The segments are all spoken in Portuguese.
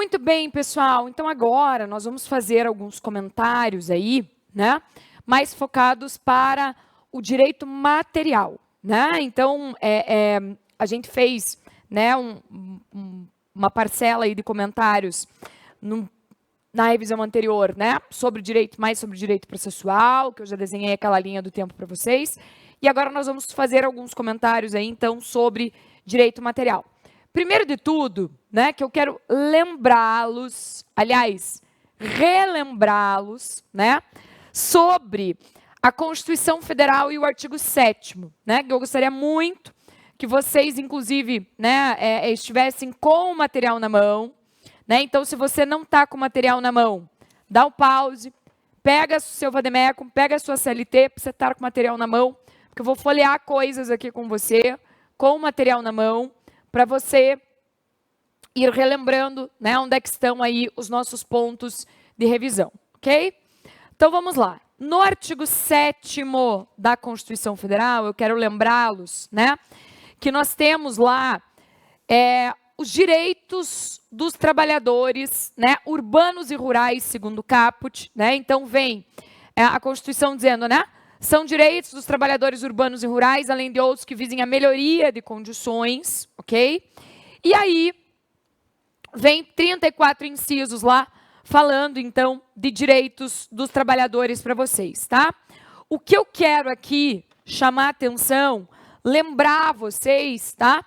Muito bem, pessoal. Então, agora nós vamos fazer alguns comentários aí, né? Mais focados para o direito material, né? Então, a gente fez, né, uma parcela aí de comentários na revisão anterior, né? Mais sobre direito processual, que eu já desenhei aquela linha do tempo para vocês. E agora nós vamos fazer alguns comentários aí, então, sobre direito material. Primeiro de tudo, né, que eu quero lembrá-los, aliás, relembrá-los, né, sobre a Constituição Federal e o artigo 7º, né, que eu gostaria muito que vocês, inclusive, né, estivessem com o material na mão, né, então, se você não está com o material na mão, dá um pause, pega o seu vademecum, pega a sua CLT, para você estar com o material na mão, porque eu vou folhear coisas aqui com você, com o material na mão, para você ir relembrando, né, onde é que estão aí os nossos pontos de revisão, ok? Então, vamos lá. No artigo 7º da Constituição Federal, eu quero lembrá-los, né, que nós temos lá os direitos dos trabalhadores, né, urbanos e rurais, segundo o caput, né? Então, vem a Constituição dizendo, né, são direitos dos trabalhadores urbanos e rurais, além de outros que visem a melhoria de condições, ok? E aí, vem 34 incisos lá, falando, então, de direitos dos trabalhadores para vocês, tá? O que eu quero aqui chamar a atenção, lembrar vocês, tá?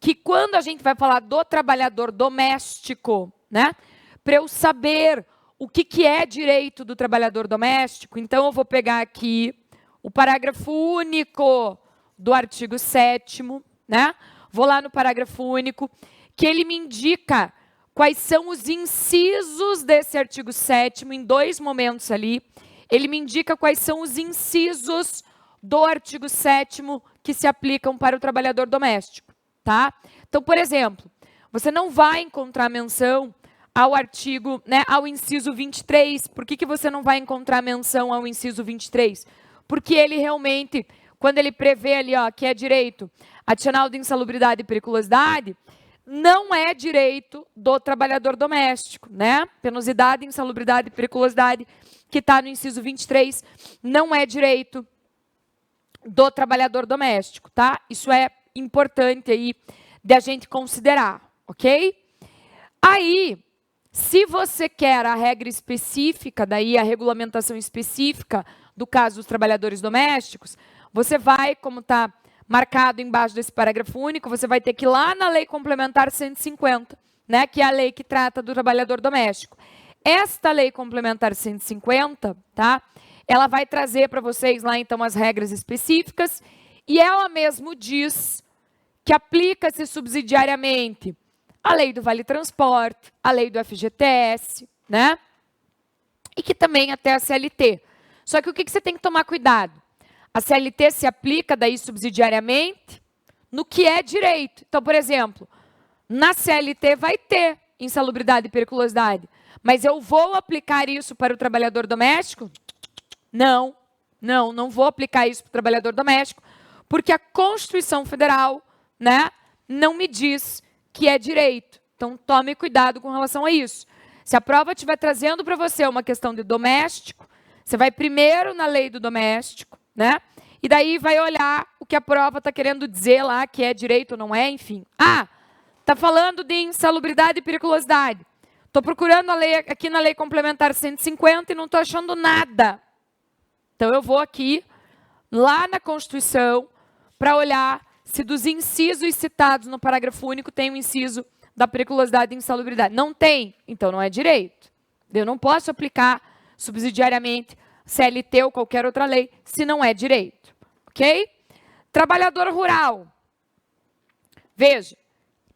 Que quando a gente vai falar do trabalhador doméstico, né? Para eu saber o que é direito do trabalhador doméstico, então eu vou pegar aqui o parágrafo único do artigo 7º, né? Vou lá no parágrafo único, que ele me indica quais são os incisos desse artigo 7º, em dois momentos ali. Ele me indica quais são os incisos do artigo 7º que se aplicam para o trabalhador doméstico, tá? Então, por exemplo, você não vai encontrar menção ao artigo, né, ao inciso 23. Por que você não vai encontrar menção ao inciso 23? Porque ele realmente, quando ele prevê ali, ó, que é direito adicional de insalubridade e periculosidade, não é direito do trabalhador doméstico, né? Penosidade, insalubridade e periculosidade, que está no inciso 23, não é direito do trabalhador doméstico, tá? Isso é importante aí de a gente considerar, ok? Aí, se você quer a regra específica, daí a regulamentação específica do caso dos trabalhadores domésticos, você vai, como está marcado embaixo desse parágrafo único, você vai ter que ir lá na Lei Complementar 150, né, que é a lei que trata do trabalhador doméstico. Esta Lei Complementar 150, tá? Ela vai trazer para vocês lá, então, as regras específicas, e ela mesmo diz que aplica-se subsidiariamente a lei do Vale Transporte, a lei do FGTS, né? E que também até a CLT. Só que o que você tem que tomar cuidado? A CLT se aplica daí subsidiariamente no que é direito. Então, por exemplo, na CLT vai ter insalubridade e periculosidade, mas eu vou aplicar isso para o trabalhador doméstico? Não, não vou aplicar isso para o trabalhador doméstico, porque a Constituição Federal, né, não me diz que é direito. Então, tome cuidado com relação a isso. Se a prova estiver trazendo para você uma questão de doméstico, você vai primeiro na lei do doméstico, né? E daí vai olhar o que a prova está querendo dizer lá, que é direito ou não é, enfim. Ah, está falando de insalubridade e periculosidade. Estou procurando a lei, aqui na Lei Complementar 150 e não estou achando nada. Então, eu vou aqui, lá na Constituição, para olhar se dos incisos citados no parágrafo único tem um inciso da periculosidade e insalubridade. Não tem, então não é direito. Eu não posso aplicar subsidiariamente CLT ou qualquer outra lei se não é direito. Ok? Trabalhador rural. Veja,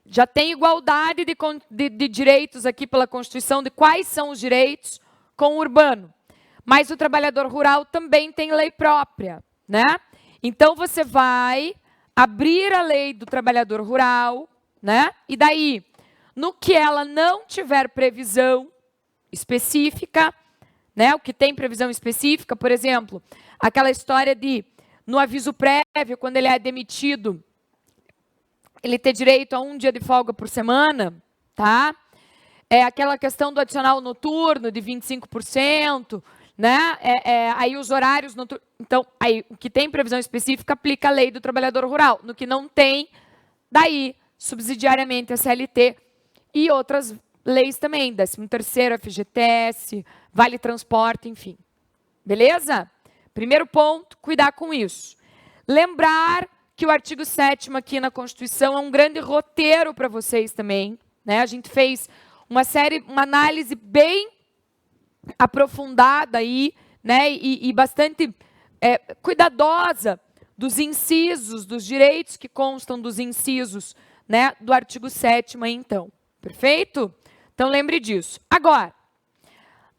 já tem igualdade de direitos aqui pela Constituição, de quais são os direitos com o urbano. Mas o trabalhador rural também tem lei própria, né? Então, você vai abrir a lei do trabalhador rural, né? E daí, no que ela não tiver previsão específica, né? O que tem previsão específica, por exemplo, aquela história de, no aviso prévio, quando ele é demitido ele ter direito a 1 dia de folga por semana, tá? É aquela questão do adicional noturno de 25%, né? Aí os horários noturnos. Então, aí o que tem previsão específica aplica a lei do trabalhador rural. No que não tem, daí, subsidiariamente, a CLT e outras leis também, 13º, FGTS, Vale Transporte, enfim. Beleza? Primeiro ponto, cuidar com isso. Lembrar que o artigo 7º aqui na Constituição é um grande roteiro para vocês também, né? A gente fez uma análise bem aprofundada aí, né? E bastante cuidadosa dos incisos, dos direitos que constam dos incisos, né? Do artigo 7º aí, então. Perfeito? Então, lembre disso. Agora,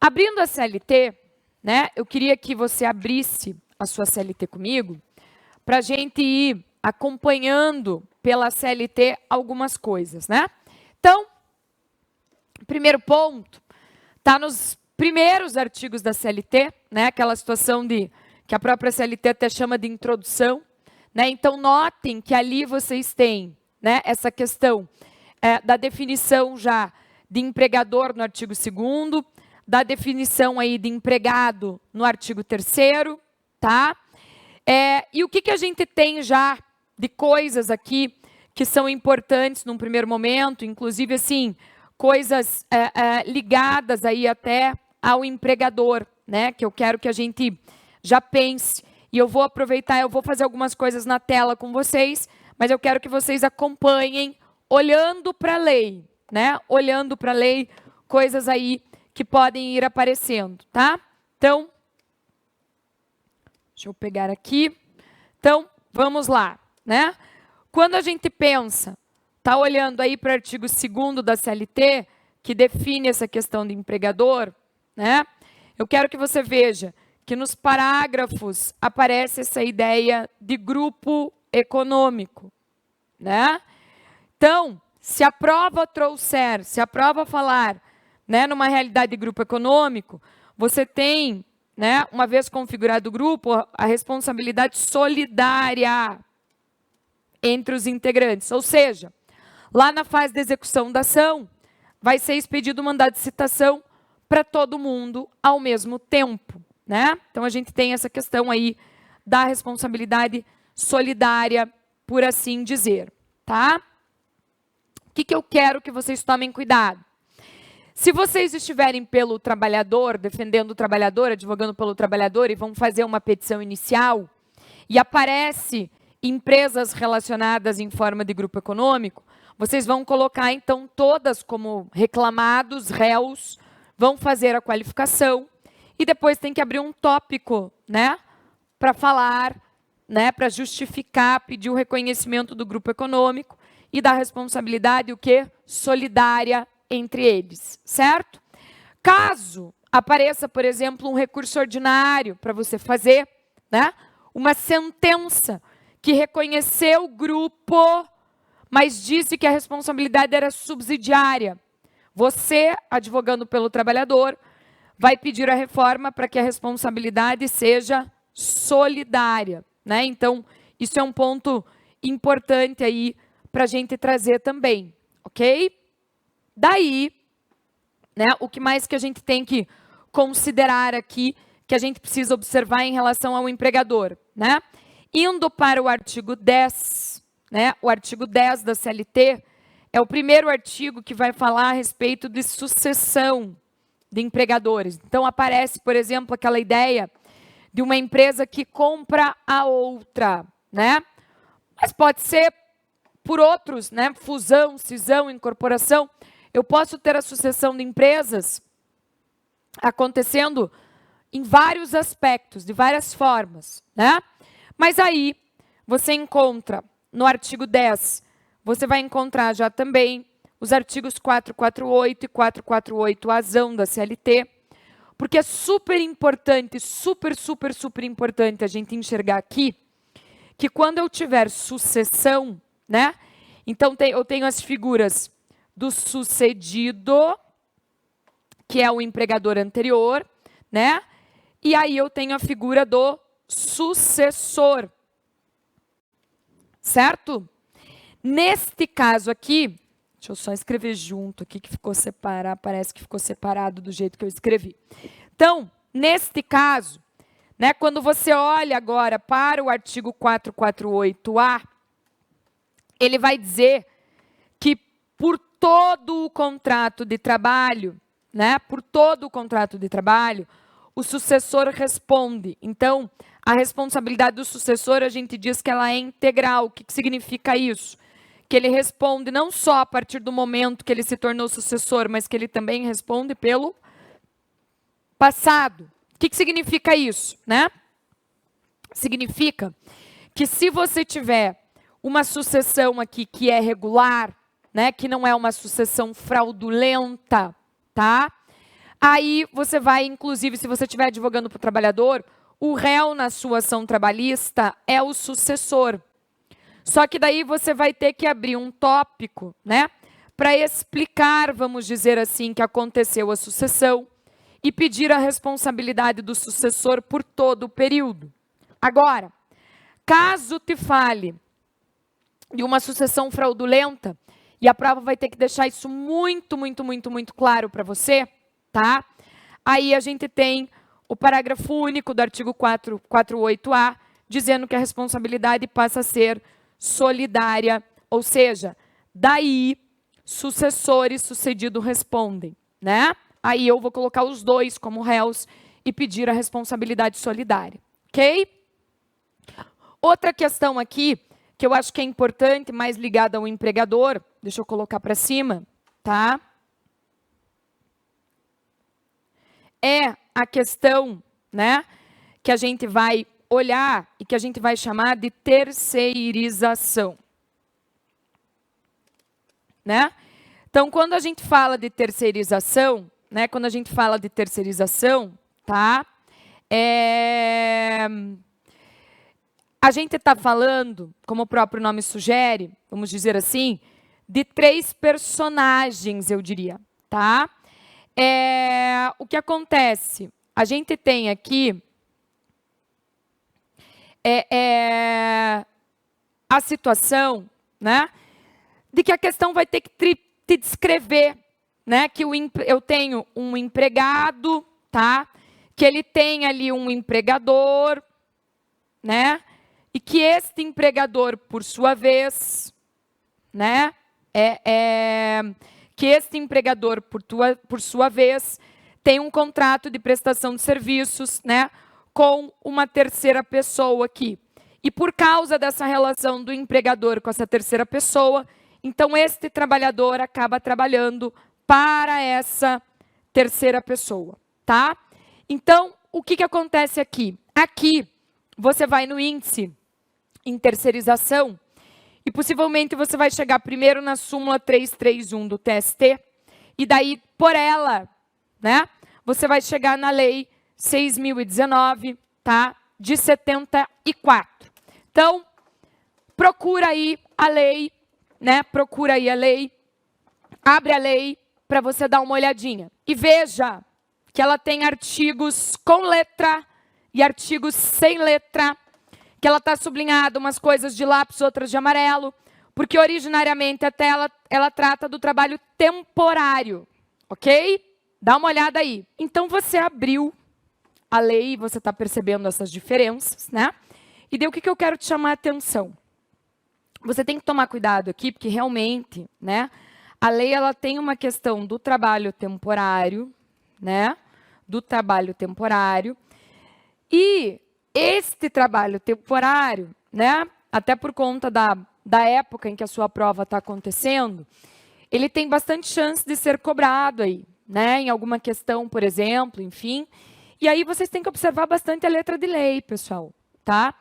abrindo a CLT, né? Eu queria que você abrisse a sua CLT comigo, para a gente ir acompanhando pela CLT algumas coisas, né? Então, primeiro ponto, está nos primeiros artigos da CLT, né? Aquela situação que a própria CLT até chama de introdução, né? Então, notem que ali vocês têm, né, essa questão da definição já de empregador no artigo 2º, da definição aí de empregado no artigo 3º, tá? E o que a gente tem já de coisas aqui que são importantes num primeiro momento, inclusive, assim, coisas ligadas aí até ao empregador, né? Que eu quero que a gente já pense. E eu vou aproveitar, eu vou fazer algumas coisas na tela com vocês, mas eu quero que vocês acompanhem olhando para a lei, né? Olhando para a lei, coisas aí que podem ir aparecendo, tá? Então, deixa eu pegar aqui. Então, vamos lá, né? Quando a gente pensa, tá olhando aí para o artigo 2º da CLT, que define essa questão de empregador, né? Eu quero que você veja que nos parágrafos aparece essa ideia de grupo econômico, né? Então, se a prova trouxer, se a prova falar, né, numa realidade de grupo econômico, você tem, né, uma vez configurado o grupo, a responsabilidade solidária entre os integrantes. Ou seja, lá na fase de execução da ação, vai ser expedido o mandado de citação para todo mundo ao mesmo tempo, né? Então, a gente tem essa questão aí da responsabilidade solidária, por assim dizer, tá? O que eu quero que vocês tomem cuidado? Se vocês estiverem pelo trabalhador, defendendo o trabalhador, advogando pelo trabalhador, e vão fazer uma petição inicial, e aparece empresas relacionadas em forma de grupo econômico, vocês vão colocar, então, todas como reclamados, réus, vão fazer a qualificação, e depois tem que abrir um tópico, né, para falar, né, para justificar, pedir o reconhecimento do grupo econômico e da responsabilidade, o quê? Solidária entre eles, certo? Caso apareça, por exemplo, um recurso ordinário para você fazer, né, uma sentença que reconheceu o grupo, mas disse que a responsabilidade era subsidiária. Você, advogando pelo trabalhador, vai pedir a reforma para que a responsabilidade seja solidária, né? Então, isso é um ponto importante aí para a gente trazer também, ok? Daí, né, o que mais que a gente tem que considerar aqui, que a gente precisa observar em relação ao empregador, né? Indo para o artigo 10, né, o artigo 10 da CLT, é o primeiro artigo que vai falar a respeito de sucessão de empregadores. Então, aparece, por exemplo, aquela ideia de uma empresa que compra a outra, né? Mas pode ser por outros, né? Fusão, cisão, incorporação. Eu posso ter a sucessão de empresas acontecendo em vários aspectos, de várias formas, né? Mas aí, você encontra, no artigo 10, você vai encontrar já também os artigos 448 e 448-azão da CLT, porque é super importante, super importante a gente enxergar aqui, que quando eu tiver sucessão, né? Então, eu tenho as figuras do sucedido, que é o empregador anterior, né? E aí eu tenho a figura do sucessor, certo? Neste caso aqui, deixa eu só escrever junto aqui, que ficou separado, parece que ficou separado do jeito que eu escrevi. Então, neste caso, né, quando você olha agora para o artigo 448A, ele vai dizer que por todo o contrato de trabalho, né, por todo o contrato de trabalho, o sucessor responde. Então, a responsabilidade do sucessor, a gente diz que ela é integral. O que significa isso? Que ele responde não só a partir do momento que ele se tornou sucessor, mas que ele também responde pelo passado. O que significa isso, né? Significa que se você tiver uma sucessão aqui que é regular, né, que não é uma sucessão fraudulenta, tá? Aí você vai, inclusive, se você estiver advogando para o trabalhador, o réu na sua ação trabalhista é o sucessor. Só que daí você vai ter que abrir um tópico, né, para explicar, vamos dizer assim, que aconteceu a sucessão e pedir a responsabilidade do sucessor por todo o período. Agora, caso te fale de uma sucessão fraudulenta, e a prova vai ter que deixar isso muito claro para você, tá? Aí a gente tem o parágrafo único do artigo 448A, dizendo que a responsabilidade passa a ser solidária, ou seja, daí sucessor e sucedido respondem, né? Aí eu vou colocar os dois como réus e pedir a responsabilidade solidária, ok? Outra questão aqui, que eu acho que é importante, mais ligada ao empregador, deixa eu colocar para cima, tá? É a questão, né, que a gente vai olhar e que a gente vai chamar de terceirização, né? Então, quando a gente fala de terceirização, né, tá? A gente está falando, como o próprio nome sugere, vamos dizer assim, de 3 personagens, eu diria, tá? O que acontece? A gente tem aqui a situação, né, de que a questão vai ter que te descrever, né, que eu tenho um empregado, tá, que ele tem ali um empregador, né, e que este empregador, por sua vez, né, que este empregador, por sua vez, tem um contrato de prestação de serviços, né, com uma terceira pessoa aqui. E por causa dessa relação do empregador com essa terceira pessoa, então este trabalhador acaba trabalhando para essa terceira pessoa, tá? Então, o que acontece aqui? Aqui, você vai no índice em terceirização e possivelmente você vai chegar primeiro na súmula 331 do TST e daí, por ela, né, você vai chegar na lei 6.019, tá, de 74. Então, procura aí a lei, né, abre a lei para você dar uma olhadinha. E veja que ela tem artigos com letra e artigos sem letra, que ela está sublinhada, umas coisas de lápis, outras de amarelo, porque originariamente até ela trata do trabalho temporário, ok? Dá uma olhada aí. Então, você abriu a lei, você está percebendo essas diferenças, né? E daí o que eu quero te chamar a atenção? Você tem que tomar cuidado aqui, porque realmente, né, a lei ela tem uma questão do trabalho temporário, né? Do trabalho temporário. E este trabalho temporário, né, até por conta da época em que a sua prova está acontecendo, ele tem bastante chance de ser cobrado aí, né, em alguma questão, por exemplo, enfim. E aí vocês têm que observar bastante a letra de lei, pessoal, tá?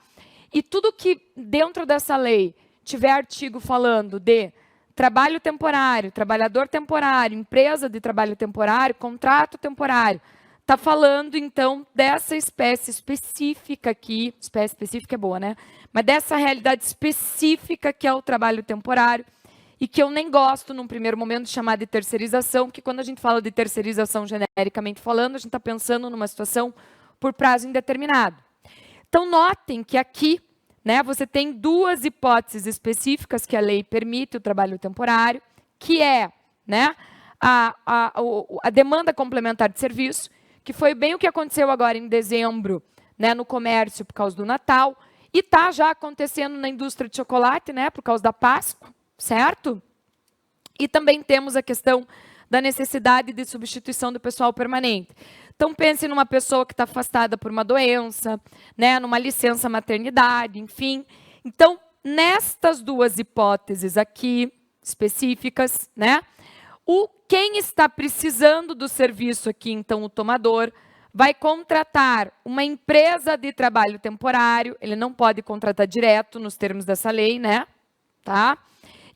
E tudo que dentro dessa lei tiver artigo falando de trabalho temporário, trabalhador temporário, empresa de trabalho temporário, contrato temporário, está falando, então, dessa espécie específica aqui, espécie específica é boa, né? Mas dessa realidade específica que é o trabalho temporário e que eu nem gosto, num primeiro momento, de chamar de terceirização, porque quando a gente fala de terceirização genericamente falando, a gente está pensando numa situação por prazo indeterminado. Então, notem que aqui, né, você tem duas hipóteses específicas que a lei permite o trabalho temporário, que é, né, a demanda complementar de serviço, que foi bem o que aconteceu agora em dezembro, né, no comércio por causa do Natal, e está já acontecendo na indústria de chocolate, né, por causa da Páscoa, certo? E também temos a questão da necessidade de substituição do pessoal permanente. Então, pense numa pessoa que está afastada por uma doença, né, numa licença maternidade, enfim. Então, nestas duas hipóteses aqui, específicas, né, quem está precisando do serviço aqui, então, o tomador, vai contratar uma empresa de trabalho temporário, ele não pode contratar direto nos termos dessa lei, né? Tá?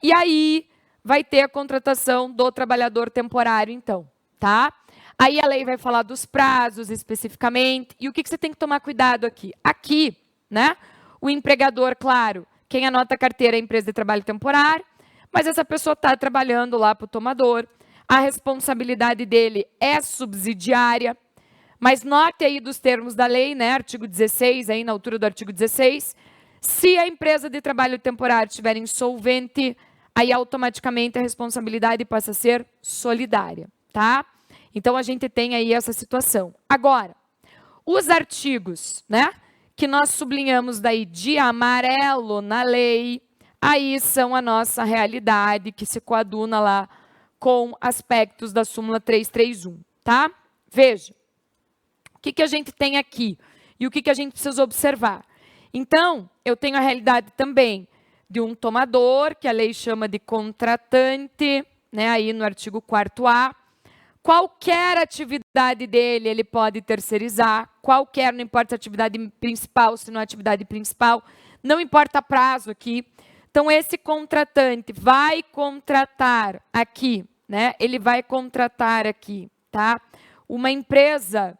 E aí vai ter a contratação do trabalhador temporário, então, tá? Aí a lei vai falar dos prazos especificamente, e o que você tem que tomar cuidado aqui? Aqui, né? O empregador, claro, quem anota a carteira é a empresa de trabalho temporário, mas essa pessoa está trabalhando lá para o tomador, a responsabilidade dele é subsidiária, mas note aí dos termos da lei, né, artigo 16, aí na altura do artigo 16, se a empresa de trabalho temporário estiver insolvente, aí automaticamente a responsabilidade passa a ser solidária, tá? Então a gente tem aí essa situação. Agora, os artigos, né, que nós sublinhamos daí de amarelo na lei, aí são a nossa realidade que se coaduna lá com aspectos da súmula 331, tá? Veja, o que a gente tem aqui e o que a gente precisa observar. Então, eu tenho a realidade também de um tomador, que a lei chama de contratante, né, aí no artigo 4º. Qualquer atividade dele, ele pode terceirizar, qualquer, não importa se é atividade principal, se não é atividade principal, não importa prazo aqui. Então, esse contratante vai contratar aqui, né, ele vai contratar aqui, tá, uma empresa,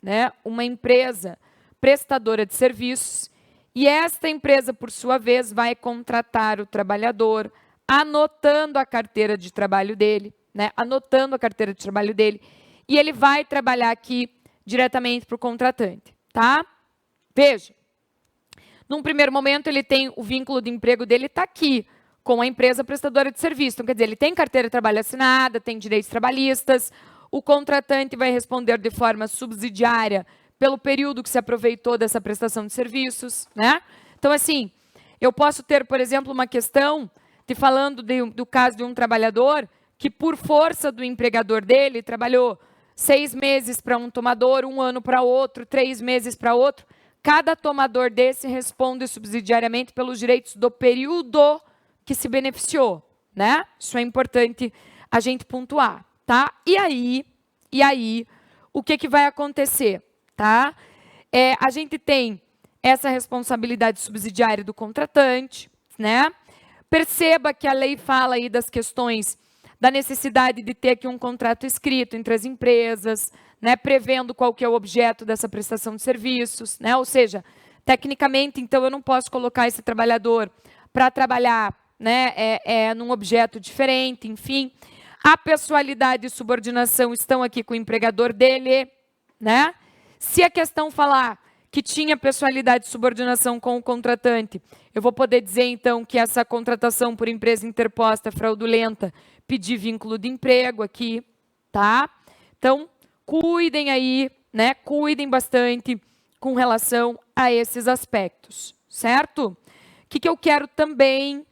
né, uma empresa prestadora de serviços, e esta empresa, por sua vez, vai contratar o trabalhador, anotando a carteira de trabalho dele, né, anotando a carteira de trabalho dele, e ele vai trabalhar aqui diretamente para o contratante, tá? Veja, num primeiro momento ele tem o vínculo de emprego dele, está aqui, com a empresa prestadora de serviço. Então, quer dizer, ele tem carteira de trabalho assinada, tem direitos trabalhistas, o contratante vai responder de forma subsidiária pelo período que se aproveitou dessa prestação de serviços, né? Então, assim, eu posso ter, por exemplo, uma questão falando do caso de um trabalhador que, por força do empregador dele, trabalhou 6 meses para um tomador, 1 ano para outro, 3 meses para outro. Cada tomador desse responde subsidiariamente pelos direitos do período que se beneficiou, né? Isso é importante a gente pontuar, tá? E aí, o que vai acontecer, tá? A gente tem essa responsabilidade subsidiária do contratante, né? Perceba que a lei fala aí das questões da necessidade de ter aqui um contrato escrito entre as empresas, né, prevendo qual que é o objeto dessa prestação de serviços, né? Ou seja, tecnicamente, então, eu não posso colocar esse trabalhador para trabalhar, né, num objeto diferente, enfim. A pessoalidade e subordinação estão aqui com o empregador dele, né? Se a questão falar que tinha pessoalidade e subordinação com o contratante, eu vou poder dizer, então, que essa contratação por empresa interposta é fraudulenta, pedir vínculo de emprego aqui, tá? Então, cuidem aí, né? Cuidem bastante com relação a esses aspectos, certo? O que eu quero também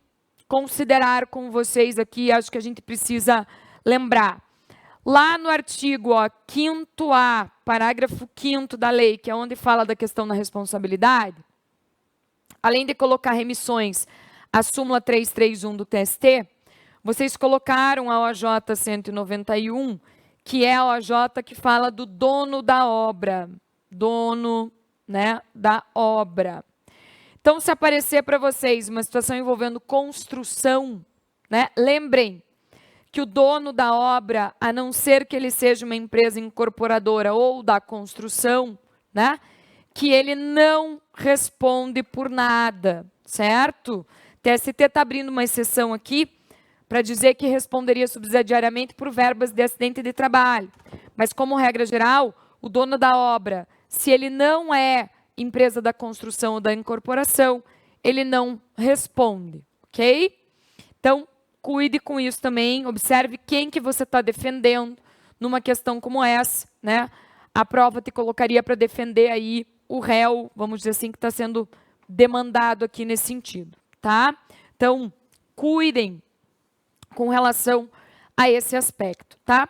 considerar com vocês aqui, acho que a gente precisa lembrar. Lá no artigo 5º, parágrafo 5º da lei, que é onde fala da questão da responsabilidade, além de colocar remissões à súmula 331 do TST, vocês colocaram a OJ 191, que é a OJ que fala do dono da obra. Dono, né, da obra. Então, se aparecer para vocês uma situação envolvendo construção, né, lembrem que o dono da obra, a não ser que ele seja uma empresa incorporadora ou da construção, né, que ele não responde por nada, certo? TST está abrindo uma exceção aqui para dizer que responderia subsidiariamente por verbas de acidente de trabalho. Mas, como regra geral, o dono da obra, se ele não é empresa da construção ou da incorporação, ele não responde, ok? Então, cuide com isso também, observe quem que você está defendendo numa questão como essa, né? A prova te colocaria para defender aí o réu, vamos dizer assim, que está sendo demandado aqui nesse sentido, tá? Então, cuidem com relação a esse aspecto, tá?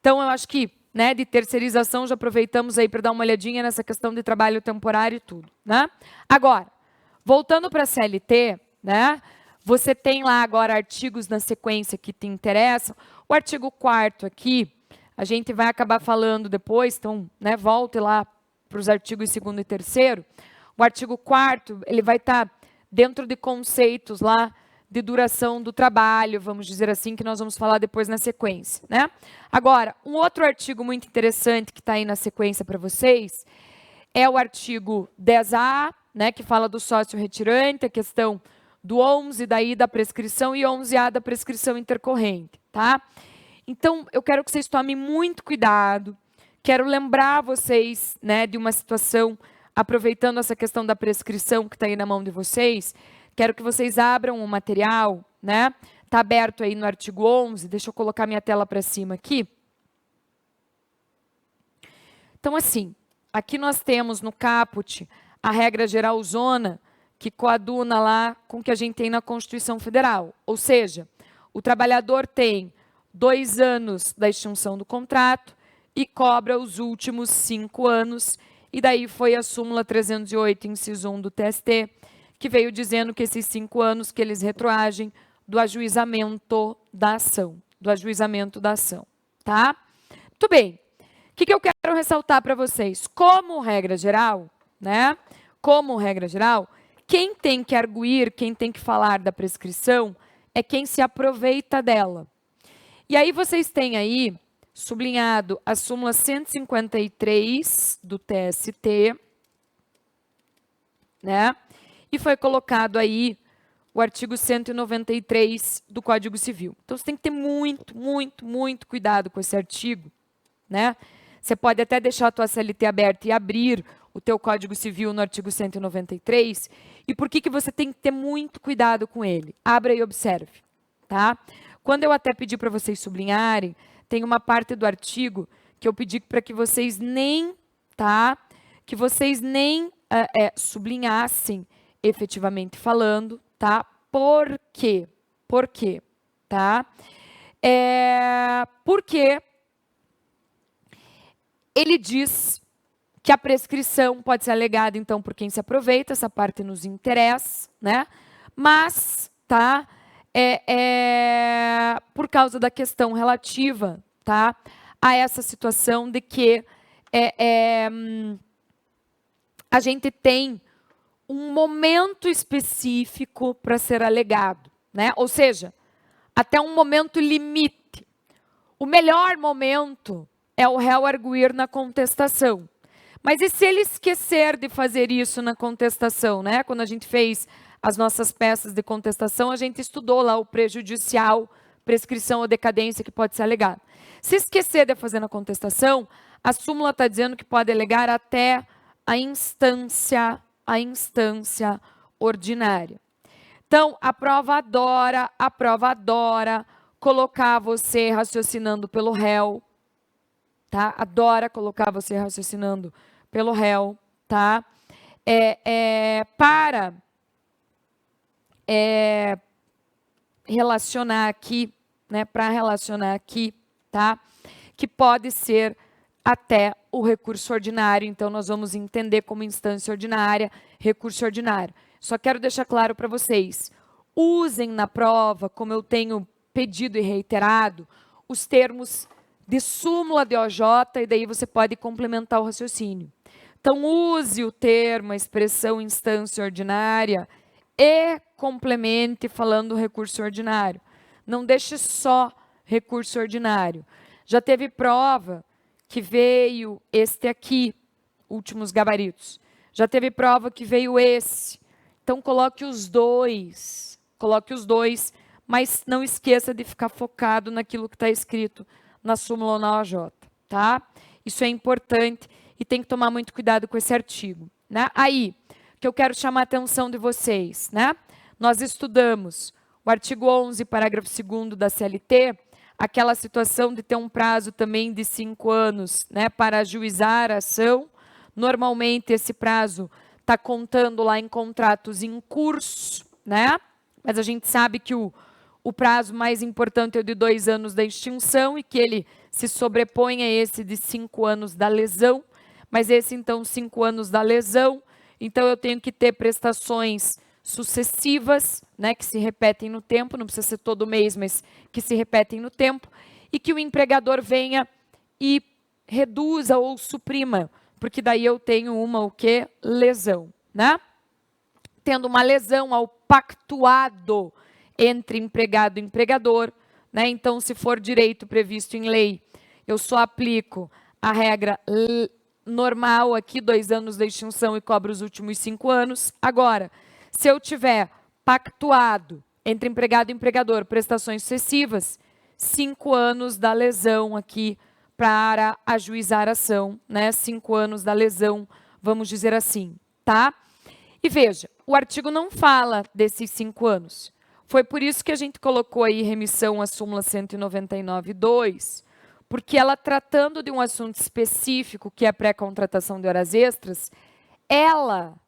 Então, eu acho que, né, de terceirização, já aproveitamos aí para dar uma olhadinha nessa questão de trabalho temporário e tudo, né? Agora, voltando para a CLT, né? Você tem lá agora artigos na sequência que te interessam. O artigo 4º aqui, a gente vai acabar falando depois, então, né, volte lá para os artigos 2º e 3º. O artigo 4º, ele vai estar dentro de conceitos lá de duração do trabalho, vamos dizer assim, que nós vamos falar depois na sequência, né? Agora, um outro artigo muito interessante que está aí na sequência para vocês é o artigo 10A, né, que fala do sócio retirante, a questão do 11 daí da prescrição e 11A da prescrição intercorrente, tá? Então, eu quero que vocês tomem muito cuidado. Quero lembrar vocês, né, de uma situação, aproveitando essa questão da prescrição que está aí na mão de vocês, quero que vocês abram o material, né? Está aberto aí no artigo 11, deixa eu colocar minha tela para cima aqui. Então, assim, aqui nós temos no caput a regra geral zona, que coaduna lá com o que a gente tem na Constituição Federal. Ou seja, o trabalhador tem 2 anos da extinção do contrato e cobra os últimos 5 anos. E daí foi a súmula 308, inciso 1 do TST, que veio dizendo que esses 5 anos que eles retroagem do ajuizamento da ação. Tá? Muito bem. O que eu quero ressaltar para vocês? Como regra geral, né? Como regra geral, quem tem que arguir, quem tem que falar da prescrição é quem se aproveita dela. E aí vocês têm aí sublinhado a súmula 153 do TST, né? E foi colocado aí o artigo 193 do Código Civil. Então, você tem que ter muito cuidado com esse artigo, né? Você pode até deixar a tua CLT aberta e abrir o teu Código Civil no artigo 193. E por que você tem que ter muito cuidado com ele? Abra e observe, tá? Quando eu até pedi para vocês sublinharem, tem uma parte do artigo que eu pedi para que vocês nem, tá? Que vocês nem sublinhassem efetivamente falando, tá? Por quê? Por quê? Tá? Porque ele diz que a prescrição pode ser alegada, então, por quem se aproveita, essa parte nos interessa, né? Mas, tá? Por causa da questão relativa, tá? A essa situação de que a gente tem um momento específico para ser alegado, né? Ou seja, até um momento limite. O melhor momento é o réu arguir na contestação. Mas e se ele esquecer de fazer isso na contestação, né? Quando a gente fez as nossas peças de contestação, a gente estudou lá o prejudicial, prescrição ou decadência que pode ser alegado. Se esquecer de fazer na contestação, a súmula está dizendo que pode alegar até a instância ordinária. Então, a prova adora colocar você raciocinando pelo réu, tá? Adora colocar você raciocinando pelo réu, tá? Para relacionar aqui, né? Para relacionar aqui, tá? Que pode ser até o recurso ordinário. Então, nós vamos entender como instância ordinária, recurso ordinário. Só quero deixar claro para vocês, usem na prova, como eu tenho pedido e reiterado, os termos de súmula de OJ, e daí você pode complementar o raciocínio. Então, use o termo, a expressão instância ordinária e complemente falando recurso ordinário. Não deixe só recurso ordinário. Já teve prova que veio este aqui, últimos gabaritos. Já teve prova que veio esse. Então, coloque os dois, mas não esqueça de ficar focado naquilo que está escrito na súmula ou na OJ, tá? Isso é importante e tem que tomar muito cuidado com esse artigo, né? Aí, o que eu quero chamar a atenção de vocês, né? Nós estudamos o artigo 11, parágrafo 2º da CLT, aquela situação de ter um prazo também de 5 anos, né, para ajuizar a ação. Normalmente esse prazo está contando lá em contratos em curso, né? Mas a gente sabe que o prazo mais importante é o de 2 anos da extinção e que ele se sobrepõe a esse de 5 anos da lesão. Mas esse, então, 5 anos da lesão, então eu tenho que ter prestações sucessivas, né, que se repetem no tempo, não precisa ser todo mês, mas que se repetem no tempo, e que o empregador venha e reduza ou suprima, porque daí eu tenho uma o quê? Lesão, né? Tendo uma lesão ao pactuado entre empregado e empregador, né? Então, se for direito previsto em lei, eu só aplico a regra normal aqui, 2 anos da extinção e cobro os últimos 5 anos. Agora, se eu tiver pactuado entre empregado e empregador prestações sucessivas, 5 anos da lesão aqui para ajuizar a ação, né? 5 anos da lesão, vamos dizer assim, tá? E veja, o artigo não fala desses 5 anos. Foi por isso que a gente colocou aí remissão à súmula 199.2, porque ela, tratando de um assunto específico, que é a pré-contratação de horas extras, ela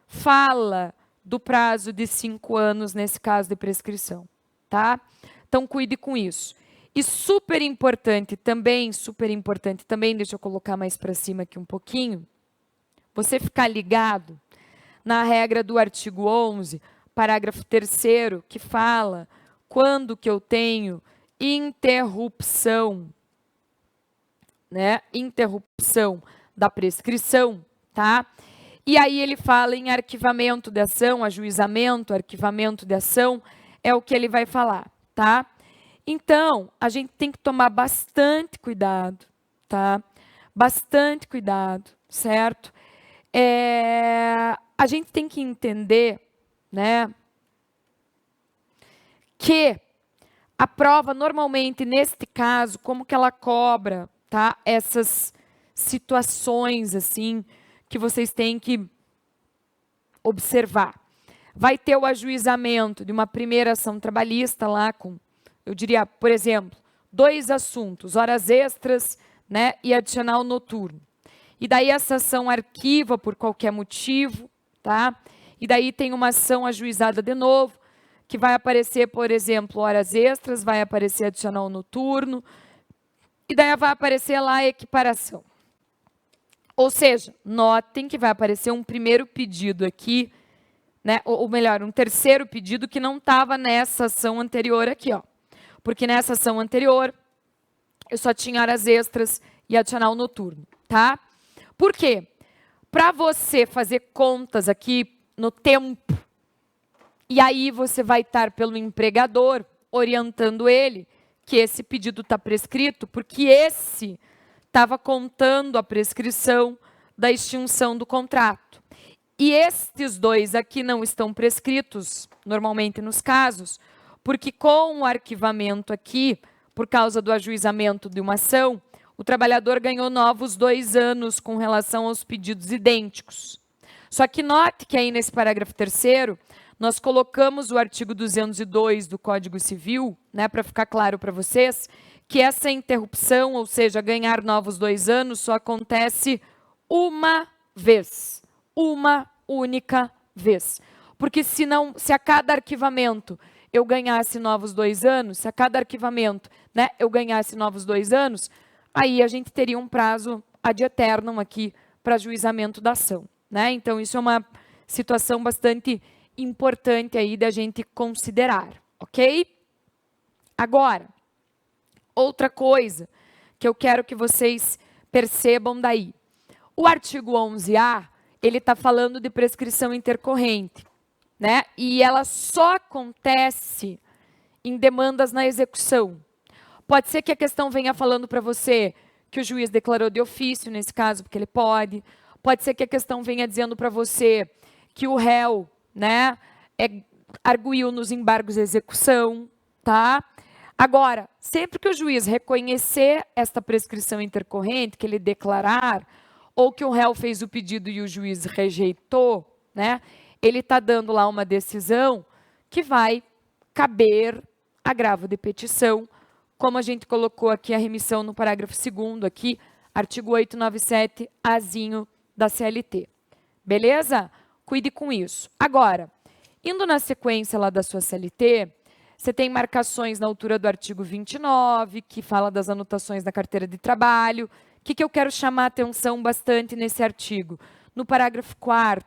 fala do prazo de 5 anos, nesse caso de prescrição, tá? Então, cuide com isso. E super importante também, deixa eu colocar mais para cima aqui um pouquinho, você ficar ligado na regra do artigo 11, parágrafo 3º, que fala quando que eu tenho interrupção, né? Interrupção da prescrição, tá? E aí ele fala em arquivamento de ação, ajuizamento, arquivamento de ação, é o que ele vai falar, tá? Então, a gente tem que tomar bastante cuidado, tá? Bastante cuidado, certo? A gente tem que entender, né, que a prova, normalmente, neste caso, como que ela cobra, tá? Essas situações, assim, que vocês têm que observar. Vai ter o ajuizamento de uma primeira ação trabalhista lá com, eu diria, por exemplo, 2 assuntos, horas extras, né, e adicional noturno. E daí essa ação arquiva por qualquer motivo, tá? E daí tem uma ação ajuizada de novo, que vai aparecer, por exemplo, horas extras, vai aparecer adicional noturno, e daí vai aparecer lá a equiparação. Ou seja, notem que vai aparecer um primeiro pedido aqui, né? Ou melhor, um terceiro pedido que não estava nessa ação anterior aqui, ó. Porque nessa ação anterior, eu só tinha horas extras e adicional noturno, tá? Por quê? Para você fazer contas aqui no tempo, e aí você vai estar pelo empregador orientando ele que esse pedido está prescrito, porque esse estava contando a prescrição da extinção do contrato. E estes 2 aqui não estão prescritos, normalmente nos casos, porque com o arquivamento aqui, por causa do ajuizamento de uma ação, o trabalhador ganhou novos 2 anos com relação aos pedidos idênticos. Só que note que aí nesse parágrafo 3º, nós colocamos o artigo 202 do Código Civil, né, para ficar claro para vocês, que essa interrupção, ou seja, ganhar novos 2 anos, só acontece uma vez. Uma única vez. Porque se a cada arquivamento eu ganhasse novos 2 anos, se a cada arquivamento, né, eu ganhasse novos 2 anos, aí a gente teria um prazo ad eternum aqui para ajuizamento da ação, né? Então, isso é uma situação bastante importante aí da gente considerar, ok? Agora, outra coisa que eu quero que vocês percebam daí. O artigo 11A, ele está falando de prescrição intercorrente, né? E ela só acontece em demandas na execução. Pode ser que a questão venha falando para você que o juiz declarou de ofício, nesse caso, porque ele pode. Pode ser que a questão venha dizendo para você que o réu, né, arguiu nos embargos de execução, tá? Agora, sempre que o juiz reconhecer esta prescrição intercorrente, que ele declarar, ou que o réu fez o pedido e o juiz rejeitou, né? Ele está dando lá uma decisão que vai caber agravo de petição, como a gente colocou aqui a remissão no parágrafo 2º aqui, artigo 897, azinho da CLT. Beleza? Cuide com isso. Agora, indo na sequência lá da sua CLT, você tem marcações na altura do artigo 29, que fala das anotações da carteira de trabalho. O que eu quero chamar a atenção bastante nesse artigo? No parágrafo 4º,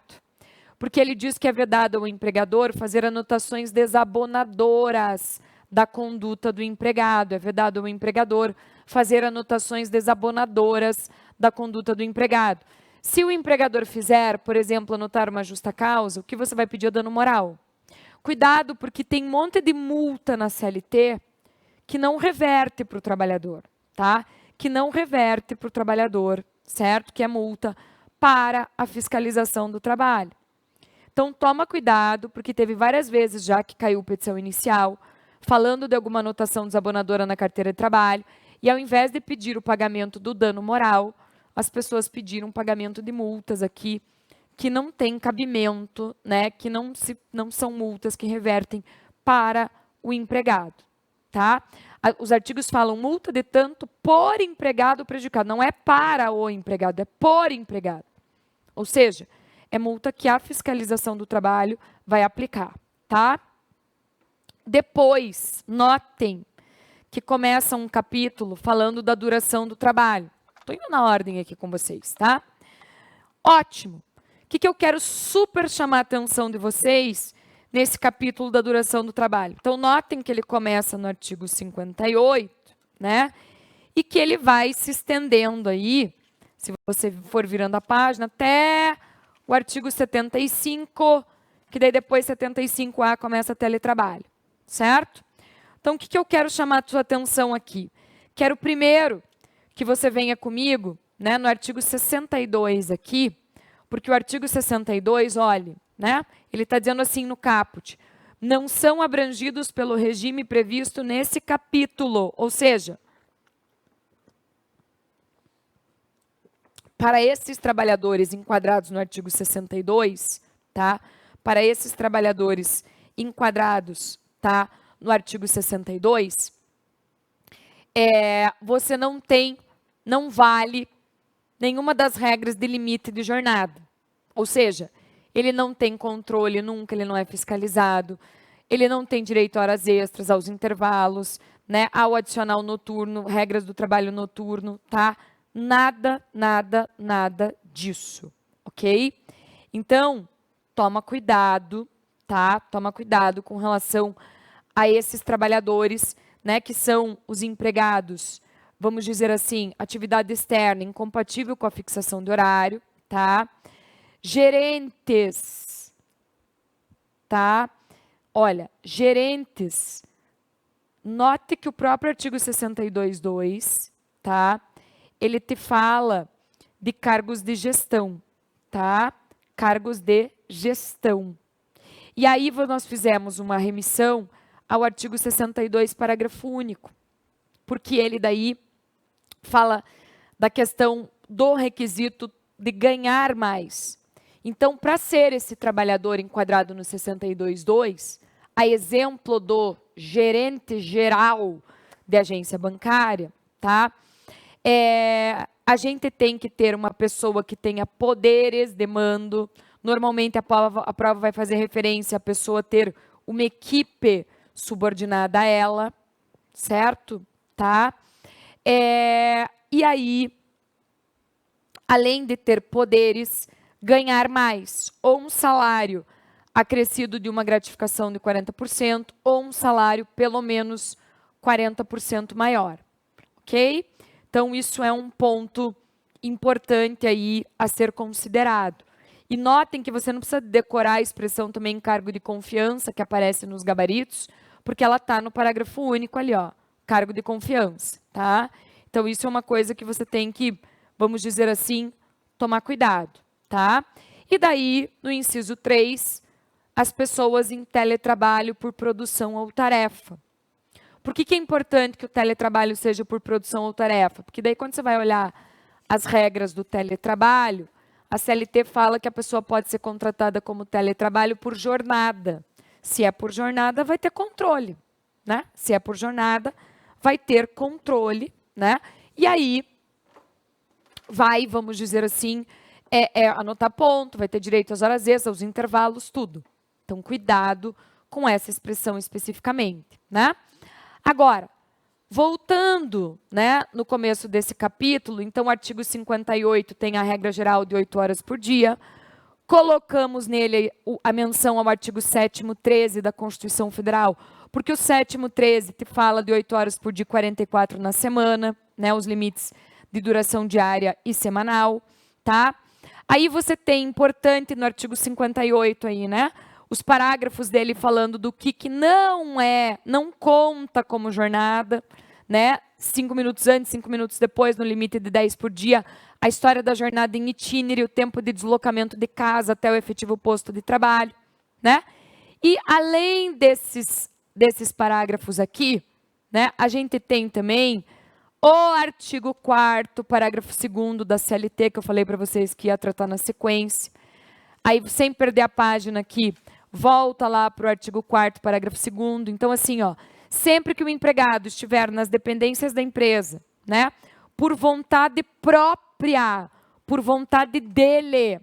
porque ele diz que é vedado ao empregador fazer anotações desabonadoras da conduta do empregado. É vedado ao empregador fazer anotações desabonadoras da conduta do empregado. Se o empregador fizer, por exemplo, anotar uma justa causa, o que você vai pedir é dano moral. Cuidado, porque tem um monte de multa na CLT que não reverte para o trabalhador, tá? Que não reverte para o trabalhador, certo? Que é multa para a fiscalização do trabalho. Então, toma cuidado, porque teve várias vezes já que caiu petição inicial, falando de alguma anotação desabonadora na carteira de trabalho, e ao invés de pedir o pagamento do dano moral, as pessoas pediram pagamento de multas aqui, que não tem cabimento, né? Que não são multas que revertem para o empregado, tá? Os artigos falam multa de tanto por empregado prejudicado, não é para o empregado, é por empregado. Ou seja, é multa que a fiscalização do trabalho vai aplicar, tá? Depois, notem que começa um capítulo falando da duração do trabalho. Estou indo na ordem aqui com vocês, tá? Ótimo. O que eu quero super chamar a atenção de vocês nesse capítulo da duração do trabalho? Então, notem que ele começa no artigo 58, né? E que ele vai se estendendo aí, se você for virando a página, até o artigo 75, que daí depois 75A começa teletrabalho, certo? Então, o que eu quero chamar a sua atenção aqui? Quero primeiro que você venha comigo, né, no artigo 62 aqui, porque o artigo 62, olhe, né, ele está dizendo assim no caput, não são abrangidos pelo regime previsto nesse capítulo, ou seja, para esses trabalhadores enquadrados no artigo 62, tá? Para esses trabalhadores enquadrados, tá? No artigo 62, você não vale nenhuma das regras de limite de jornada. Ou seja, ele não tem controle nunca, ele não é fiscalizado, ele não tem direito a horas extras, aos intervalos, né? Ao adicional noturno, regras do trabalho noturno, tá? Nada, nada, nada disso, ok? Então, toma cuidado, tá? Toma cuidado com relação a esses trabalhadores, né, que são os empregados, vamos dizer assim, atividade externa incompatível com a fixação de horário, tá? Gerentes, tá? Olha, gerentes, note que o próprio artigo 62.2, tá? Ele te fala de cargos de gestão, tá? Cargos de gestão. E aí nós fizemos uma remissão ao artigo 62, parágrafo único, porque ele daí fala da questão do requisito de ganhar mais. Então, para ser esse trabalhador enquadrado no 62.2, a exemplo do gerente geral de agência bancária, tá? A gente tem que ter uma pessoa que tenha poderes de mando. Normalmente, a prova vai fazer referência à pessoa ter uma equipe subordinada a ela, certo? Tá? E aí, além de ter poderes, ganhar mais, ou um salário acrescido de uma gratificação de 40%, ou um salário pelo menos 40% maior, ok? Então, isso é um ponto importante aí a ser considerado. E notem que você não precisa decorar a expressão também cargo de confiança, que aparece nos gabaritos, porque ela está no parágrafo único ali, ó, cargo de confiança, tá? Então, isso é uma coisa que você tem que, vamos dizer assim, tomar cuidado, tá? E daí, no inciso 3, as pessoas em teletrabalho por produção ou tarefa. Por que é importante que o teletrabalho seja por produção ou tarefa? Porque daí, quando você vai olhar as regras do teletrabalho, A CLT fala que a pessoa pode ser contratada como teletrabalho por jornada. Se é por jornada, vai ter controle, né? Se é por jornada, vai ter controle, né? E aí, vai, vamos dizer assim, anotar ponto, vai ter direito às horas extras, aos intervalos, tudo. Então, cuidado com essa expressão especificamente, né? Agora, voltando, né, no começo desse capítulo, então o artigo 58 tem a regra geral de 8 horas por dia, colocamos nele a menção ao artigo 7º 13 da Constituição Federal, porque o 7º 13 te fala de 8 horas por dia, 44 na semana, né, os limites de duração diária e semanal, tá? Aí você tem, importante no artigo 58 aí, né, os parágrafos dele falando do que não conta como jornada, né? 5 minutos antes, 5 minutos depois, no limite de 10 por dia, a história da jornada em itinerário, o tempo de deslocamento de casa até o efetivo posto de trabalho, né? E além desses parágrafos aqui, né, a gente tem também o artigo 4º, parágrafo 2º da CLT, que eu falei para vocês que ia tratar na sequência. Aí, sem perder a página aqui, volta lá para o artigo 4º, parágrafo 2º. Então, assim, ó, sempre que o empregado estiver nas dependências da empresa, né, por vontade própria, por vontade dele,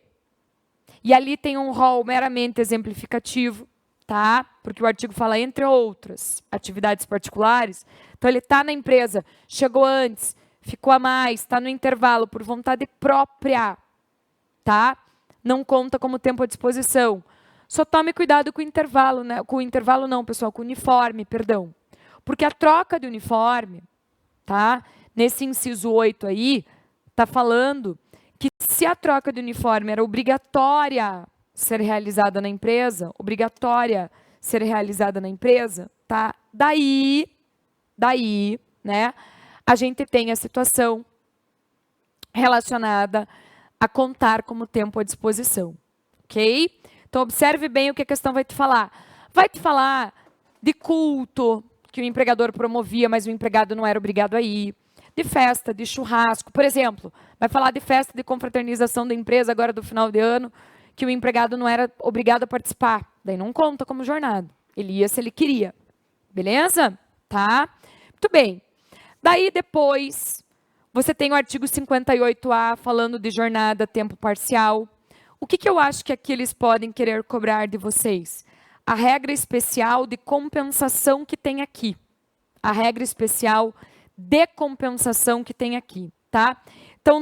e ali tem um rol meramente exemplificativo, tá? Porque o artigo fala, entre outras atividades particulares. Então, ele está na empresa, chegou antes, ficou a mais, está no intervalo, por vontade própria, tá? Não conta como tempo à disposição. Só tome cuidado com o intervalo, né? Com o intervalo não, pessoal, com o uniforme, perdão. Porque a troca de uniforme, tá? Nesse inciso 8 aí, tá falando que se a troca de uniforme era obrigatória ser realizada na empresa, tá? Daí, né, a gente tem a situação relacionada a contar como tempo à disposição, ok? Então, observe bem o que a questão vai te falar. Vai te falar de culto, que o empregador promovia, mas o empregado não era obrigado a ir. De festa, de churrasco. Por exemplo, vai falar de festa de confraternização da empresa agora do final de ano, que o empregado não era obrigado a participar. Daí não conta como jornada. Ele ia se ele queria. Beleza? Tá? Muito bem. Daí depois, você tem o artigo 58A falando de jornada tempo parcial. O que eu acho que aqui eles podem querer cobrar de vocês? A regra especial de compensação que tem aqui. A regra especial de compensação que tem aqui, tá? Então,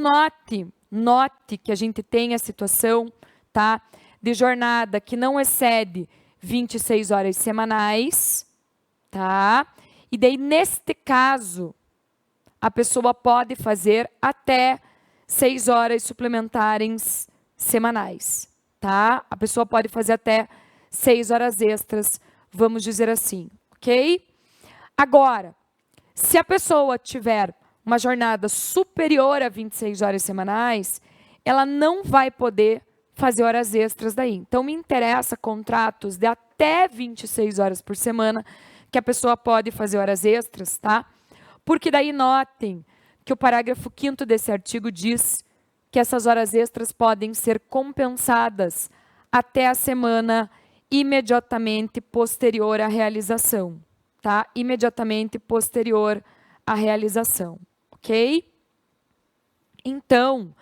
note que a gente tem a situação, tá? De jornada que não excede 26 horas semanais, tá? E daí, neste caso, a pessoa pode fazer até 6 horas suplementares semanais, tá? A pessoa pode fazer até 6 horas extras, vamos dizer assim, ok? Agora, se a pessoa tiver uma jornada superior a 26 horas semanais, ela não vai poder fazer horas extras daí. Então, me interessa contratos de até 26 horas por semana, que a pessoa pode fazer horas extras, tá? Porque daí notem que o parágrafo 5º desse artigo diz que essas horas extras podem ser compensadas até a semana imediatamente posterior à realização, tá? Imediatamente posterior à realização, ok? Então,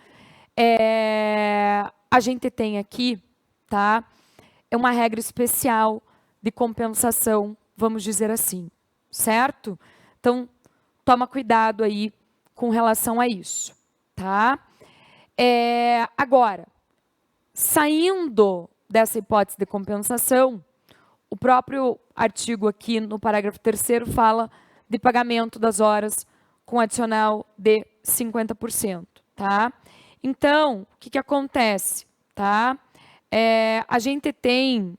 a gente tem aqui, tá? É uma regra especial de compensação, vamos dizer assim, certo? Então, toma cuidado aí com relação a isso, tá? Agora, saindo dessa hipótese de compensação, o próprio artigo aqui no parágrafo 3º fala de pagamento das horas com adicional de 50%, tá? Então, o que acontece, tá? A gente tem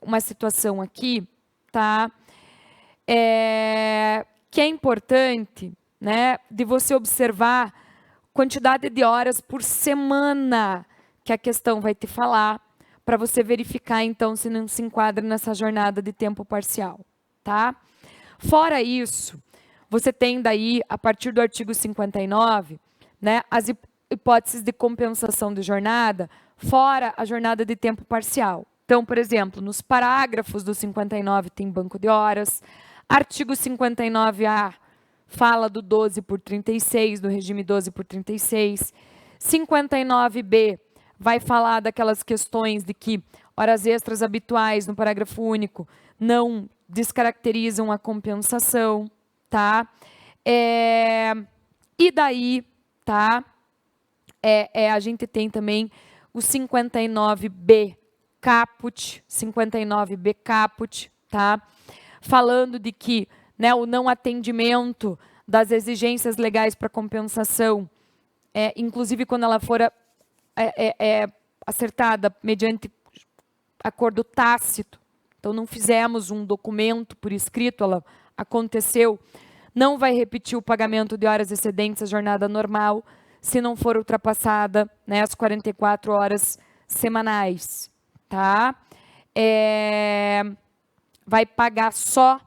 uma situação aqui, tá? Que é importante, né, de você observar quantidade de horas por semana que a questão vai te falar, para você verificar, então, se não se enquadra nessa jornada de tempo parcial, tá? Fora isso, você tem daí, a partir do artigo 59, né, hipóteses de compensação de jornada, fora a jornada de tempo parcial. Então, por exemplo, nos parágrafos do 59 tem banco de horas, artigo 59A fala do 12 por 36, do regime 12 por 36, 59B vai falar daquelas questões de que horas extras habituais no parágrafo único não descaracterizam a compensação, tá? E daí, tá? A gente tem também o 59B caput, 59B caput, tá? Falando de que, né, o não atendimento das exigências legais para compensação, inclusive quando ela for acertada mediante acordo tácito, então não fizemos um documento por escrito, ela aconteceu, não vai repetir o pagamento de horas excedentes à jornada normal, se não for ultrapassada, né, as 44 horas semanais, tá? Vai pagar só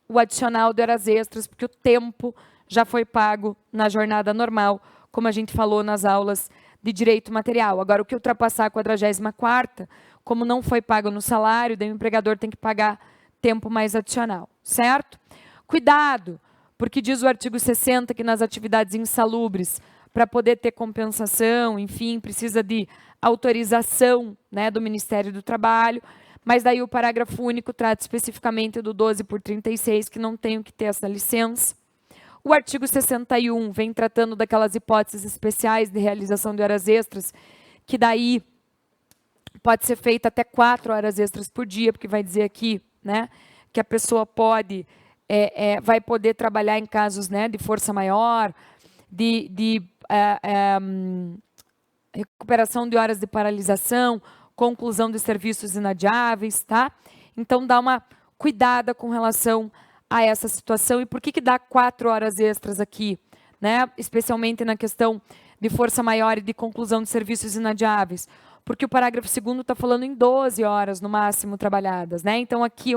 o adicional de horas extras, porque o tempo já foi pago na jornada normal, como a gente falou nas aulas de direito material. Agora, o que ultrapassar a 44ª, como não foi pago no salário, daí o empregador tem que pagar tempo mais adicional, certo? Cuidado, porque diz o artigo 60 que nas atividades insalubres, para poder ter compensação, enfim, precisa de autorização, né, do Ministério do Trabalho, mas daí o parágrafo único trata especificamente do 12 por 36, que não tem que ter essa licença. O artigo 61 vem tratando daquelas hipóteses especiais de realização de horas extras, que daí pode ser feita até 4 horas extras por dia, porque vai dizer aqui, né, que a pessoa pode, vai poder trabalhar em casos, né, de força maior, de recuperação de horas de paralisação, conclusão de serviços inadiáveis, tá? Então, dá uma cuidada com relação a essa situação. E por que dá 4 horas extras aqui, né? Especialmente na questão de força maior e de conclusão de serviços inadiáveis? Porque o parágrafo 2º está falando em 12 horas, no máximo, trabalhadas, né? Então, aqui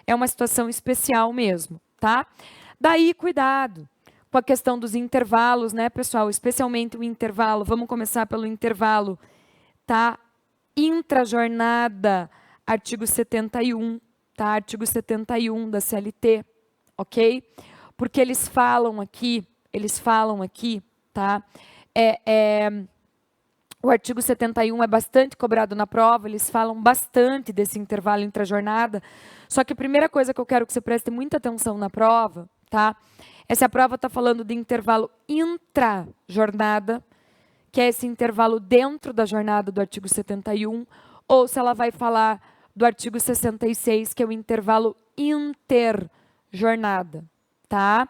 é uma situação especial mesmo, tá? Daí, cuidado com a questão dos intervalos, né, pessoal? Especialmente o intervalo. Vamos começar pelo intervalo, tá? Intrajornada, artigo 71, tá? Artigo 71 da CLT, ok? Porque eles falam aqui, tá? O artigo 71 é bastante cobrado na prova, eles falam bastante desse intervalo intrajornada, só que a primeira coisa que eu quero que você preste muita atenção na prova, tá? É se a prova está falando de intervalo intrajornada, que é esse intervalo dentro da jornada do artigo 71, ou se ela vai falar do artigo 66, que é o intervalo interjornada, tá?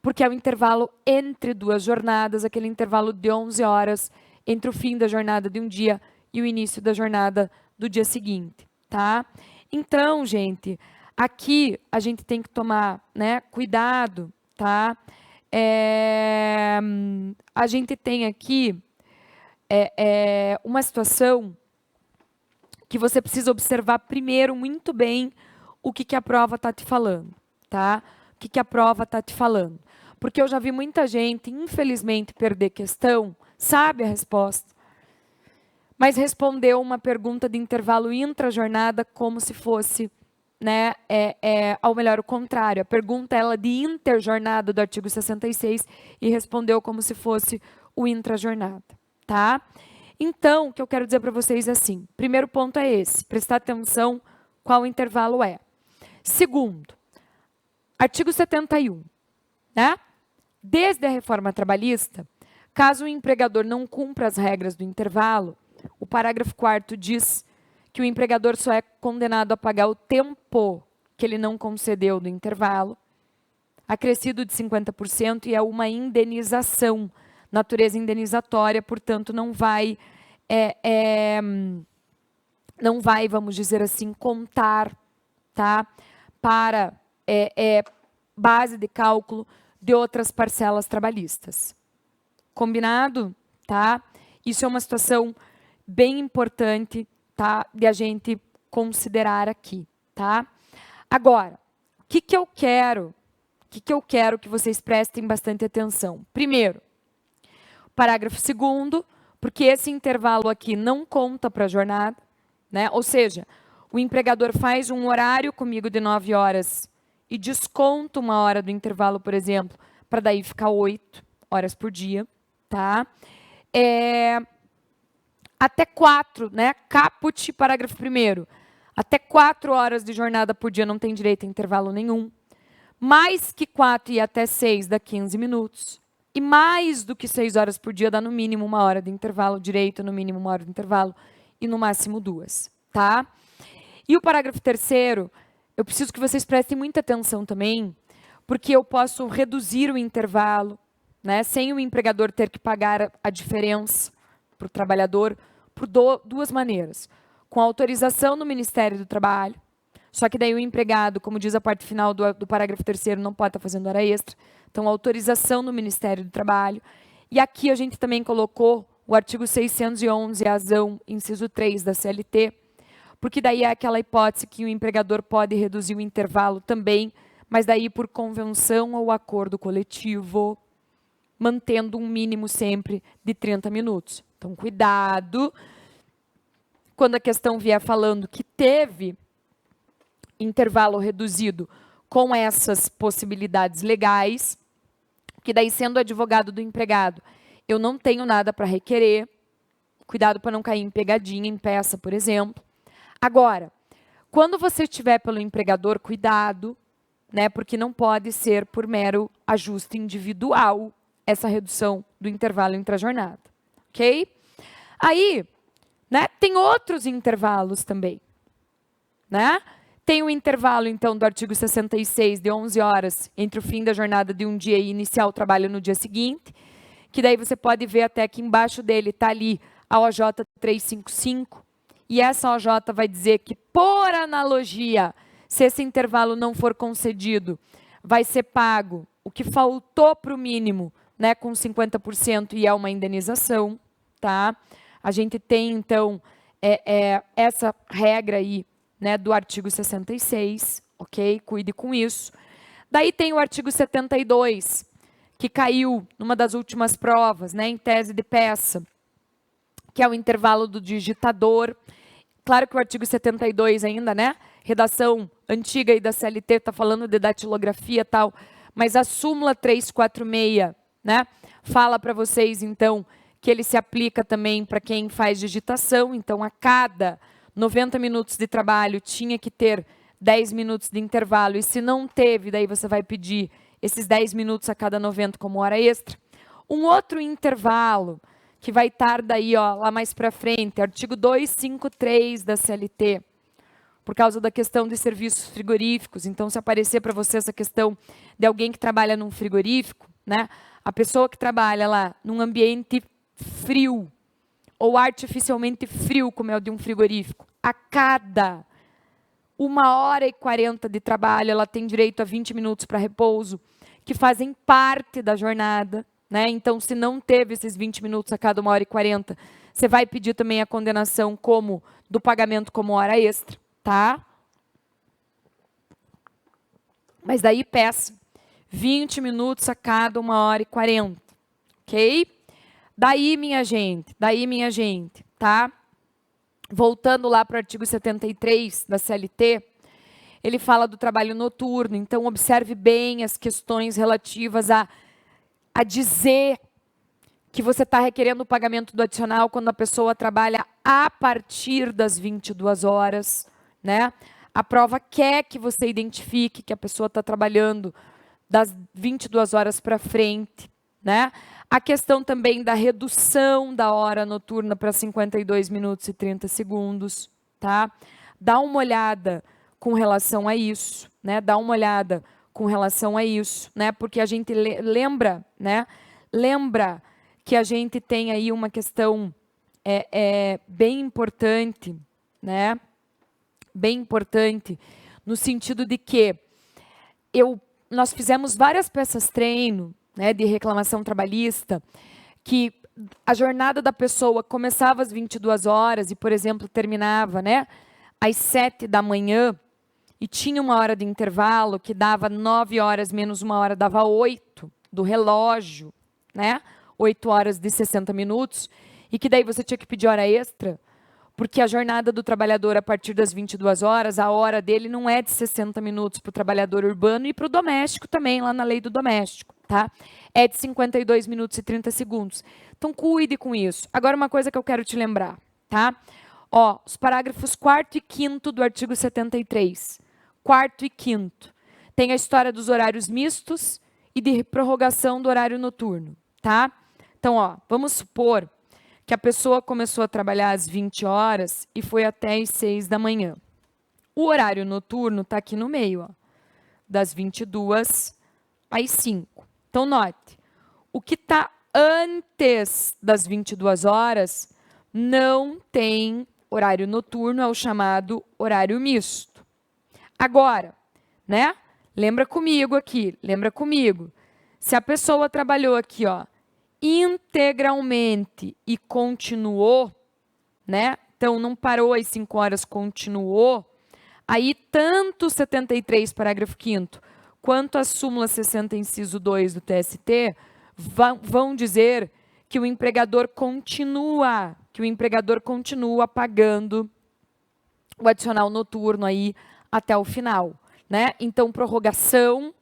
Porque é o intervalo entre duas jornadas, aquele intervalo de 11 horas entre o fim da jornada de um dia e o início da jornada do dia seguinte, tá? Então, gente, aqui a gente tem que tomar, né, cuidado, tá? A gente tem aqui uma situação que você precisa observar primeiro muito bem o que a prova está te falando, tá? O que a prova está te falando. Porque eu já vi muita gente, infelizmente, perder questão, sabe a resposta, mas respondeu uma pergunta de intervalo intrajornada como se fosse, né, ao melhor, o contrário. A pergunta ela de interjornada do artigo 66 e respondeu como se fosse o intrajornada, tá? Então, o que eu quero dizer para vocês é assim, primeiro ponto é esse, prestar atenção qual intervalo é. Segundo, artigo 71, né? Desde a reforma trabalhista, caso o empregador não cumpra as regras do intervalo, o parágrafo 4º diz que o empregador só é condenado a pagar o tempo que ele não concedeu do intervalo, acrescido de 50%, e é uma indenização, natureza indenizatória, portanto, não vai, vamos dizer assim, contar, tá, para base de cálculo de outras parcelas trabalhistas. Combinado? Tá? Isso é uma situação bem importante, tá, de a gente considerar aqui, tá? Agora, o que eu quero que vocês prestem bastante atenção? Primeiro, parágrafo 2º, porque esse intervalo aqui não conta para a jornada, né? Ou seja, o empregador faz um horário comigo de 9 horas e desconta 1 hora do intervalo, por exemplo, para daí ficar 8 horas por dia, tá? Até 4, né? Caput, parágrafo 1º. Até 4 horas de jornada por dia não tem direito a intervalo nenhum. Mais que 4 e até 6 dá 15 minutos. E mais do que 6 horas por dia dá no mínimo 1 hora de intervalo, direito no mínimo 1 hora de intervalo e no máximo 2, tá? E o parágrafo 3º, eu preciso que vocês prestem muita atenção também, porque eu posso reduzir o intervalo, né, sem o empregador ter que pagar a diferença para o trabalhador por 2 maneiras. Com autorização do Ministério do Trabalho, só que daí o empregado, como diz a parte final do parágrafo 3º, não pode estar fazendo hora extra. Então, autorização do Ministério do Trabalho. E aqui a gente também colocou o artigo 611, azão, inciso 3 da CLT, porque daí é aquela hipótese que o empregador pode reduzir o intervalo também, mas daí por convenção ou acordo coletivo, mantendo um mínimo sempre de 30 minutos. Então, cuidado quando a questão vier falando que teve intervalo reduzido com essas possibilidades legais, que daí, sendo advogado do empregado, eu não tenho nada para requerer. Cuidado para não cair em pegadinha, em peça, por exemplo. Agora, quando você estiver pelo empregador, cuidado, né, porque não pode ser por mero ajuste individual essa redução do intervalo intra-jornada, ok? Aí, né, tem outros intervalos também, né? Tem o intervalo, então, do artigo 66, de 11 horas, entre o fim da jornada de um dia e iniciar o trabalho no dia seguinte, que daí você pode ver até que embaixo dele está ali a OJ 355, e essa OJ vai dizer que, por analogia, se esse intervalo não for concedido, vai ser pago o que faltou para o mínimo, né, com 50%, e é uma indenização, tá? A gente tem, então, essa regra aí, né, do artigo 66, ok? Cuide com isso. Daí tem o artigo 72, que caiu numa das últimas provas, né, em tese de peça, que é o intervalo do digitador. Claro que o artigo 72 ainda, né, redação antiga aí da CLT, está falando de datilografia e tal, mas a súmula 346, né, fala para vocês, então, que ele se aplica também para quem faz digitação. Então, a cada 90 minutos de trabalho tinha que ter 10 minutos de intervalo, e se não teve, daí você vai pedir esses 10 minutos a cada 90 como hora extra. Um outro intervalo, que vai estar daí, ó, lá mais para frente, artigo 253 da CLT, por causa da questão de serviços frigoríficos. Então, se aparecer para você essa questão de alguém que trabalha num frigorífico, né, a pessoa que trabalha lá num ambiente frio, ou artificialmente frio, como é o de um frigorífico, a cada 1h40 de trabalho, ela tem direito a 20 minutos para repouso, que fazem parte da jornada, né? Então, se não teve esses 20 minutos a cada 1h40, você vai pedir também a condenação como do pagamento como hora extra, tá? Mas daí peça 20 minutos a cada 1h40, ok? Daí, minha gente, tá? Voltando lá para o artigo 73 da CLT, ele fala do trabalho noturno. Então, observe bem as questões relativas a dizer que você está requerendo o pagamento do adicional quando a pessoa trabalha a partir das 22 horas, né? A prova quer que você identifique que a pessoa está trabalhando das 22 horas para frente, né? A questão também da redução da hora noturna para 52 minutos e 30 segundos, tá? Dá uma olhada com relação a isso, né? Dá uma olhada com relação a isso, né? Porque a gente lembra, né? Lembra que a gente tem aí uma questão bem importante, né? Bem importante, no sentido de que nós fizemos várias peças treino, né, de reclamação trabalhista, que a jornada da pessoa começava às 22 horas e, por exemplo, terminava, né, às 7 da manhã, e tinha 1 hora de intervalo, que dava 9 horas menos 1 hora, dava 8 do relógio, né? 8 horas de 60 minutos, e que daí você tinha que pedir hora extra, porque a jornada do trabalhador a partir das 22 horas, a hora dele não é de 60 minutos para o trabalhador urbano e para o doméstico também, lá na lei do doméstico, tá? É de 52 minutos e 30 segundos. Então, cuide com isso. Agora, uma coisa que eu quero te lembrar, tá? Ó, os parágrafos 4º e 5º do artigo 73. 4º e 5º. Tem a história dos horários mistos e de prorrogação do horário noturno, tá? Então, ó, vamos supor que a pessoa começou a trabalhar às 20 horas e foi até às 6 da manhã. O horário noturno está aqui no meio, ó, das 22 às 5. Então, note, o que está antes das 22 horas não tem horário noturno, é o chamado horário misto. Agora, né? Lembra comigo aqui, lembra comigo. Se a pessoa trabalhou aqui, ó, integralmente e continuou, né? Então, não parou às 5 horas, continuou. Aí, tanto o 73, parágrafo 5º, quanto a súmula 60, inciso 2 do TST, vão dizer que o empregador continua pagando o adicional noturno aí até o final, né? Então, prorrogação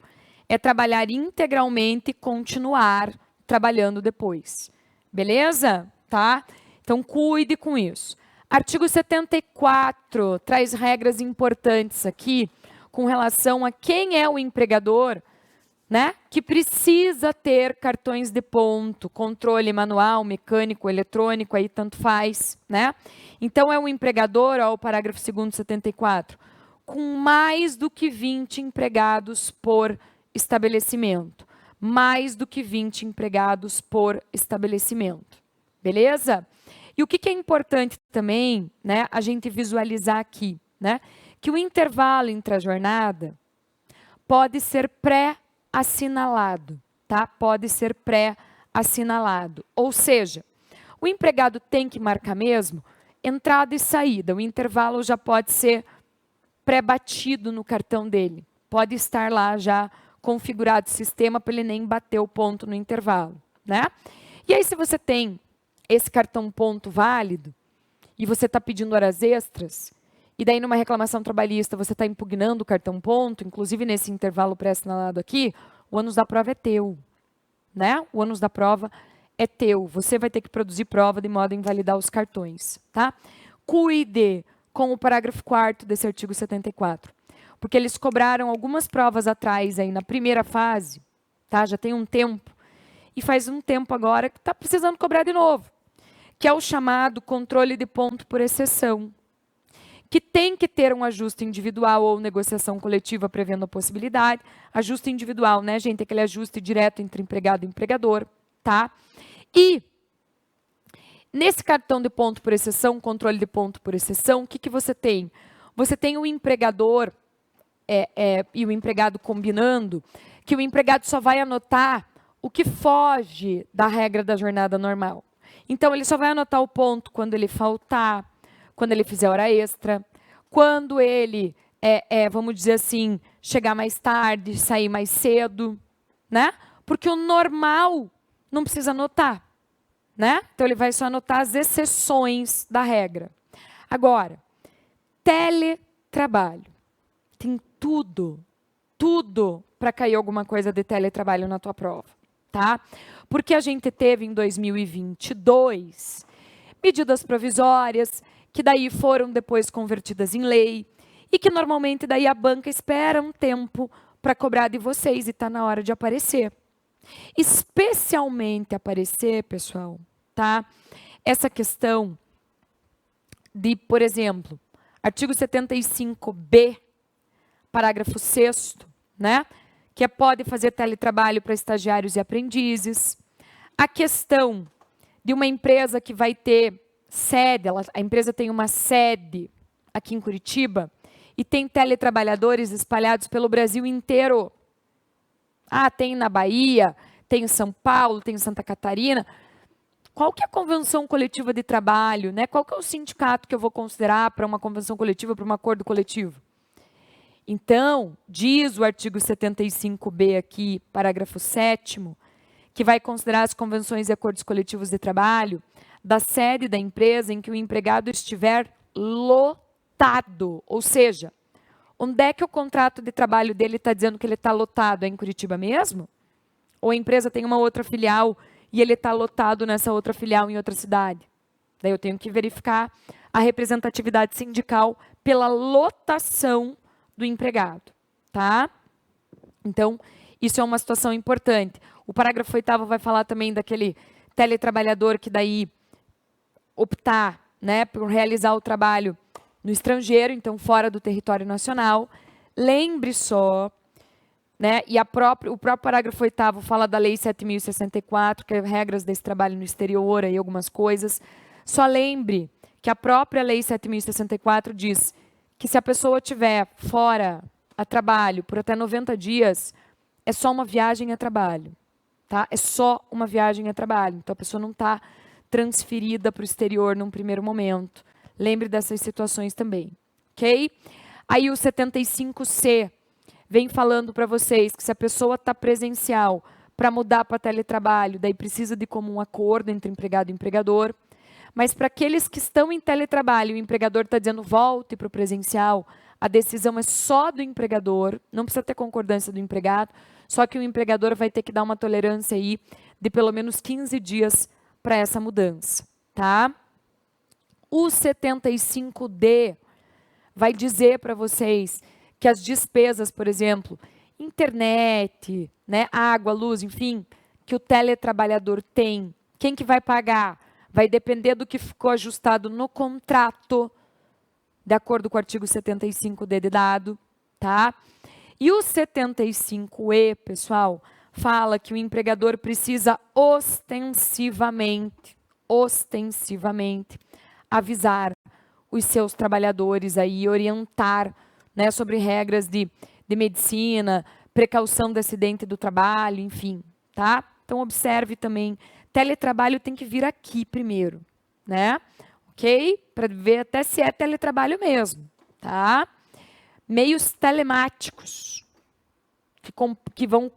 é trabalhar integralmente e continuar trabalhando depois. Beleza? Tá? Então, cuide com isso. Artigo 74 traz regras importantes aqui com relação a quem é o empregador, né, que precisa ter cartões de ponto, controle manual, mecânico, eletrônico, aí tanto faz, né? Então, é o empregador, ó, o parágrafo 2º, 74, com mais do que 20 empregados por estabelecimento. Mais do que 20 empregados por estabelecimento. Beleza? E o que é importante também, né, a gente visualizar aqui, né, que o intervalo entre a jornada pode ser pré-assinalado, tá? Pode ser pré-assinalado. Ou seja, o empregado tem que marcar mesmo entrada e saída. O intervalo já pode ser pré-batido no cartão dele. Pode estar lá já configurado o sistema para ele nem bater o ponto no intervalo, né? E aí, se você tem esse cartão ponto válido e você está pedindo horas extras, e daí numa reclamação trabalhista você está impugnando o cartão ponto, inclusive nesse intervalo pré-assinalado aqui, o ônus da prova é teu, né? O ônus da prova é teu. Você vai ter que produzir prova de modo a invalidar os cartões, tá? Cuide com o parágrafo 4º desse artigo 74. Porque eles cobraram algumas provas atrás aí na primeira fase, tá? Já tem um tempo. E faz um tempo agora que está precisando cobrar de novo. Que é o chamado controle de ponto por exceção. Que tem que ter um ajuste individual ou negociação coletiva prevendo a possibilidade. Ajuste individual, né, gente? Aquele ajuste direto entre empregado e empregador, tá? E nesse cartão de ponto por exceção, controle de ponto por exceção, o que você tem? Você tem o empregador e o empregado combinando que o empregado só vai anotar o que foge da regra da jornada normal. Então, ele só vai anotar o ponto quando ele faltar, quando ele fizer hora extra, quando ele, vamos dizer assim, chegar mais tarde, sair mais cedo, né? Porque o normal não precisa anotar, né? Então, ele vai só anotar as exceções da regra. Agora, teletrabalho. Tem tudo para cair alguma coisa de teletrabalho na tua prova, tá? Porque a gente teve em 2022 medidas provisórias que daí foram depois convertidas em lei e que normalmente daí a banca espera um tempo para cobrar de vocês e está na hora de aparecer. Especialmente aparecer, pessoal, tá? Essa questão de, por exemplo, artigo 75B, parágrafo 6º, né? Que pode fazer teletrabalho para estagiários e aprendizes. A questão de uma empresa que vai ter sede, a empresa tem uma sede aqui em Curitiba e tem teletrabalhadores espalhados pelo Brasil inteiro. Ah, tem na Bahia, tem em São Paulo, tem em Santa Catarina. Qual que é a convenção coletiva de trabalho, né? Qual que é o sindicato que eu vou considerar para uma convenção coletiva, para um acordo coletivo? Então, diz o artigo 75B aqui, parágrafo 7º, que vai considerar as convenções e acordos coletivos de trabalho da sede da empresa em que o empregado estiver lotado. Ou seja, onde é que o contrato de trabalho dele está dizendo que ele está lotado? É em Curitiba mesmo? Ou a empresa tem uma outra filial e ele está lotado nessa outra filial em outra cidade? Daí eu tenho que verificar a representatividade sindical pela lotação do empregado, tá? Então, isso é uma situação importante. O parágrafo 8º vai falar também daquele teletrabalhador que daí optar, né, por realizar o trabalho no estrangeiro, então fora do território nacional. Lembre só, né, e o próprio parágrafo 8º fala da Lei 7.064, que é regras desse trabalho no exterior, aí algumas coisas. Só lembre que a própria Lei 7.064 diz que se a pessoa estiver fora a trabalho por até 90 dias, é só uma viagem a trabalho. Tá? É só uma viagem a trabalho. Então, a pessoa não está transferida para o exterior num primeiro momento. Lembre dessas situações também. Ok? Aí o 75C vem falando para vocês que se a pessoa está presencial para mudar para teletrabalho, daí precisa de comum acordo entre empregado e empregador. Mas para aqueles que estão em teletrabalho, o empregador está dizendo volte para o presencial, a decisão é só do empregador, não precisa ter concordância do empregado, só que o empregador vai ter que dar uma tolerância aí de pelo menos 15 dias para essa mudança, tá? O 75D vai dizer para vocês que as despesas, por exemplo, internet, né, água, luz, enfim, que o teletrabalhador tem, quem que vai pagar? Vai depender do que ficou ajustado no contrato, de acordo com o artigo 75D de dado, tá? E o 75E, pessoal, fala que o empregador precisa ostensivamente avisar os seus trabalhadores aí, orientar, né, sobre regras de medicina, precaução de acidente do trabalho, enfim, tá? Então, observe também, teletrabalho tem que vir aqui primeiro, né? Ok? Para ver até se é teletrabalho mesmo, tá? Meios telemáticos, que vão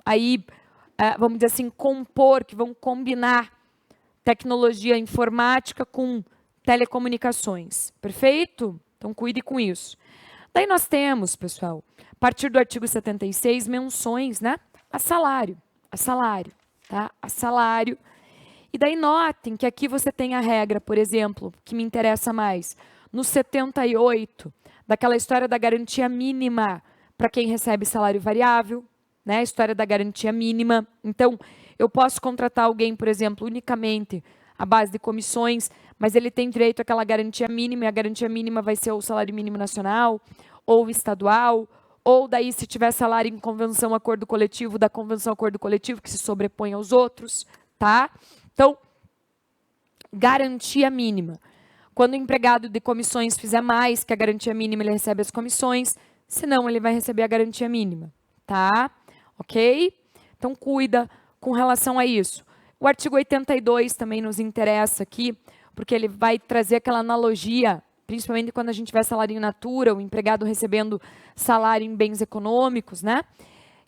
aí, vamos dizer assim, compor, que vão combinar tecnologia informática com telecomunicações, perfeito? Então, cuide com isso. Daí nós temos, pessoal, a partir do artigo 76, menções, né? A salário, tá? A salário. E daí notem que aqui você tem a regra, por exemplo, que me interessa mais, no 78, daquela história da garantia mínima para quem recebe salário variável, né? A história da garantia mínima. Então, eu posso contratar alguém, por exemplo, unicamente à base de comissões, mas ele tem direito àquela garantia mínima, e a garantia mínima vai ser o salário mínimo nacional, ou estadual, ou daí, se tiver salário em convenção, acordo coletivo, da convenção, acordo coletivo, que se sobrepõe aos outros, tá? Então, garantia mínima. Quando o empregado de comissões fizer mais que a garantia mínima, ele recebe as comissões, senão ele vai receber a garantia mínima, tá? Ok? Então, cuida com relação a isso. O artigo 82 também nos interessa aqui, porque ele vai trazer aquela analogia, principalmente quando a gente tiver salário in natura, o empregado recebendo salário em bens econômicos, né?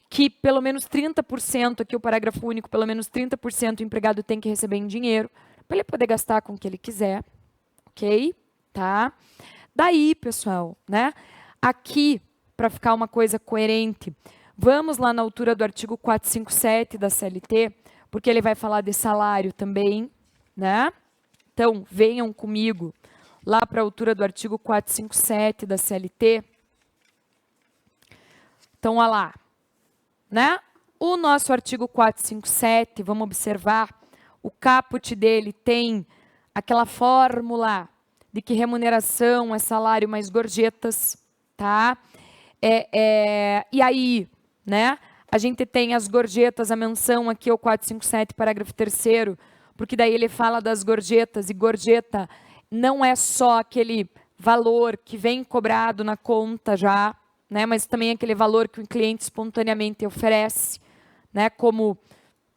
Que pelo menos 30%, aqui o parágrafo único, pelo menos 30% o empregado tem que receber em dinheiro, para ele poder gastar com o que ele quiser, ok? Tá? Daí, pessoal, né? Aqui, para ficar uma coisa coerente, vamos lá na altura do artigo 457 da CLT, porque ele vai falar de salário também, né? Então, venham comigo lá para a altura do artigo 457 da CLT. Então, olha lá, né? O nosso artigo 457, vamos observar, o caput dele tem aquela fórmula de que remuneração é salário mais gorjetas, tá? E aí, né? A gente tem as gorjetas, a menção aqui ao 457, parágrafo 3º, porque daí ele fala das gorjetas, e gorjeta não é só aquele valor que vem cobrado na conta já, né? Mas também aquele valor que o cliente espontaneamente oferece, né? Como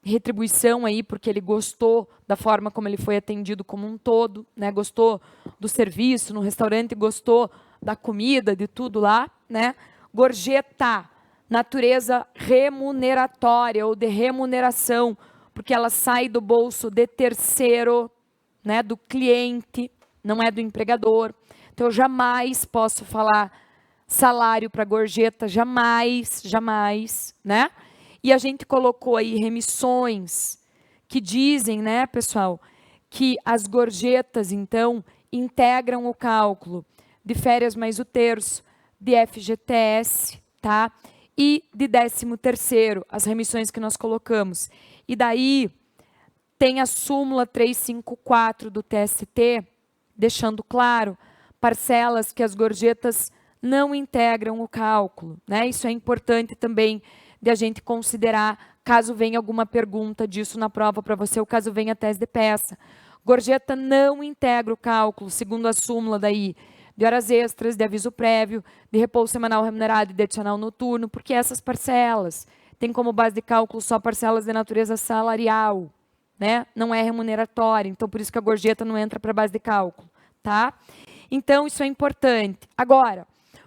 retribuição aí, porque ele gostou da forma como ele foi atendido como um todo, né? Gostou do serviço no restaurante, gostou da comida, de tudo lá, né? Gorjeta, natureza remuneratória ou de remuneração, porque ela sai do bolso de terceiro, né, do cliente, não é do empregador. Então, eu jamais posso falar salário para gorjeta, jamais, jamais, né? E a gente colocou aí remissões que dizem, né, pessoal, que as gorjetas, então, integram o cálculo de férias mais o terço, de FGTS, tá? E de 13º, as remissões que nós colocamos. E daí tem a súmula 354 do TST, deixando claro, parcelas que as gorjetas não integram o cálculo, né? Isso é importante também de a gente considerar, caso venha alguma pergunta disso na prova para você, ou caso venha tese de peça. Gorjeta não integra o cálculo, segundo a súmula daí, de horas extras, de aviso prévio, de repouso semanal remunerado e de adicional noturno, porque essas parcelas têm como base de cálculo só parcelas de natureza salarial, né? Não é remuneratória, então por isso que a gorjeta não entra para a base de cálculo, tá? Então isso é importante. Agora,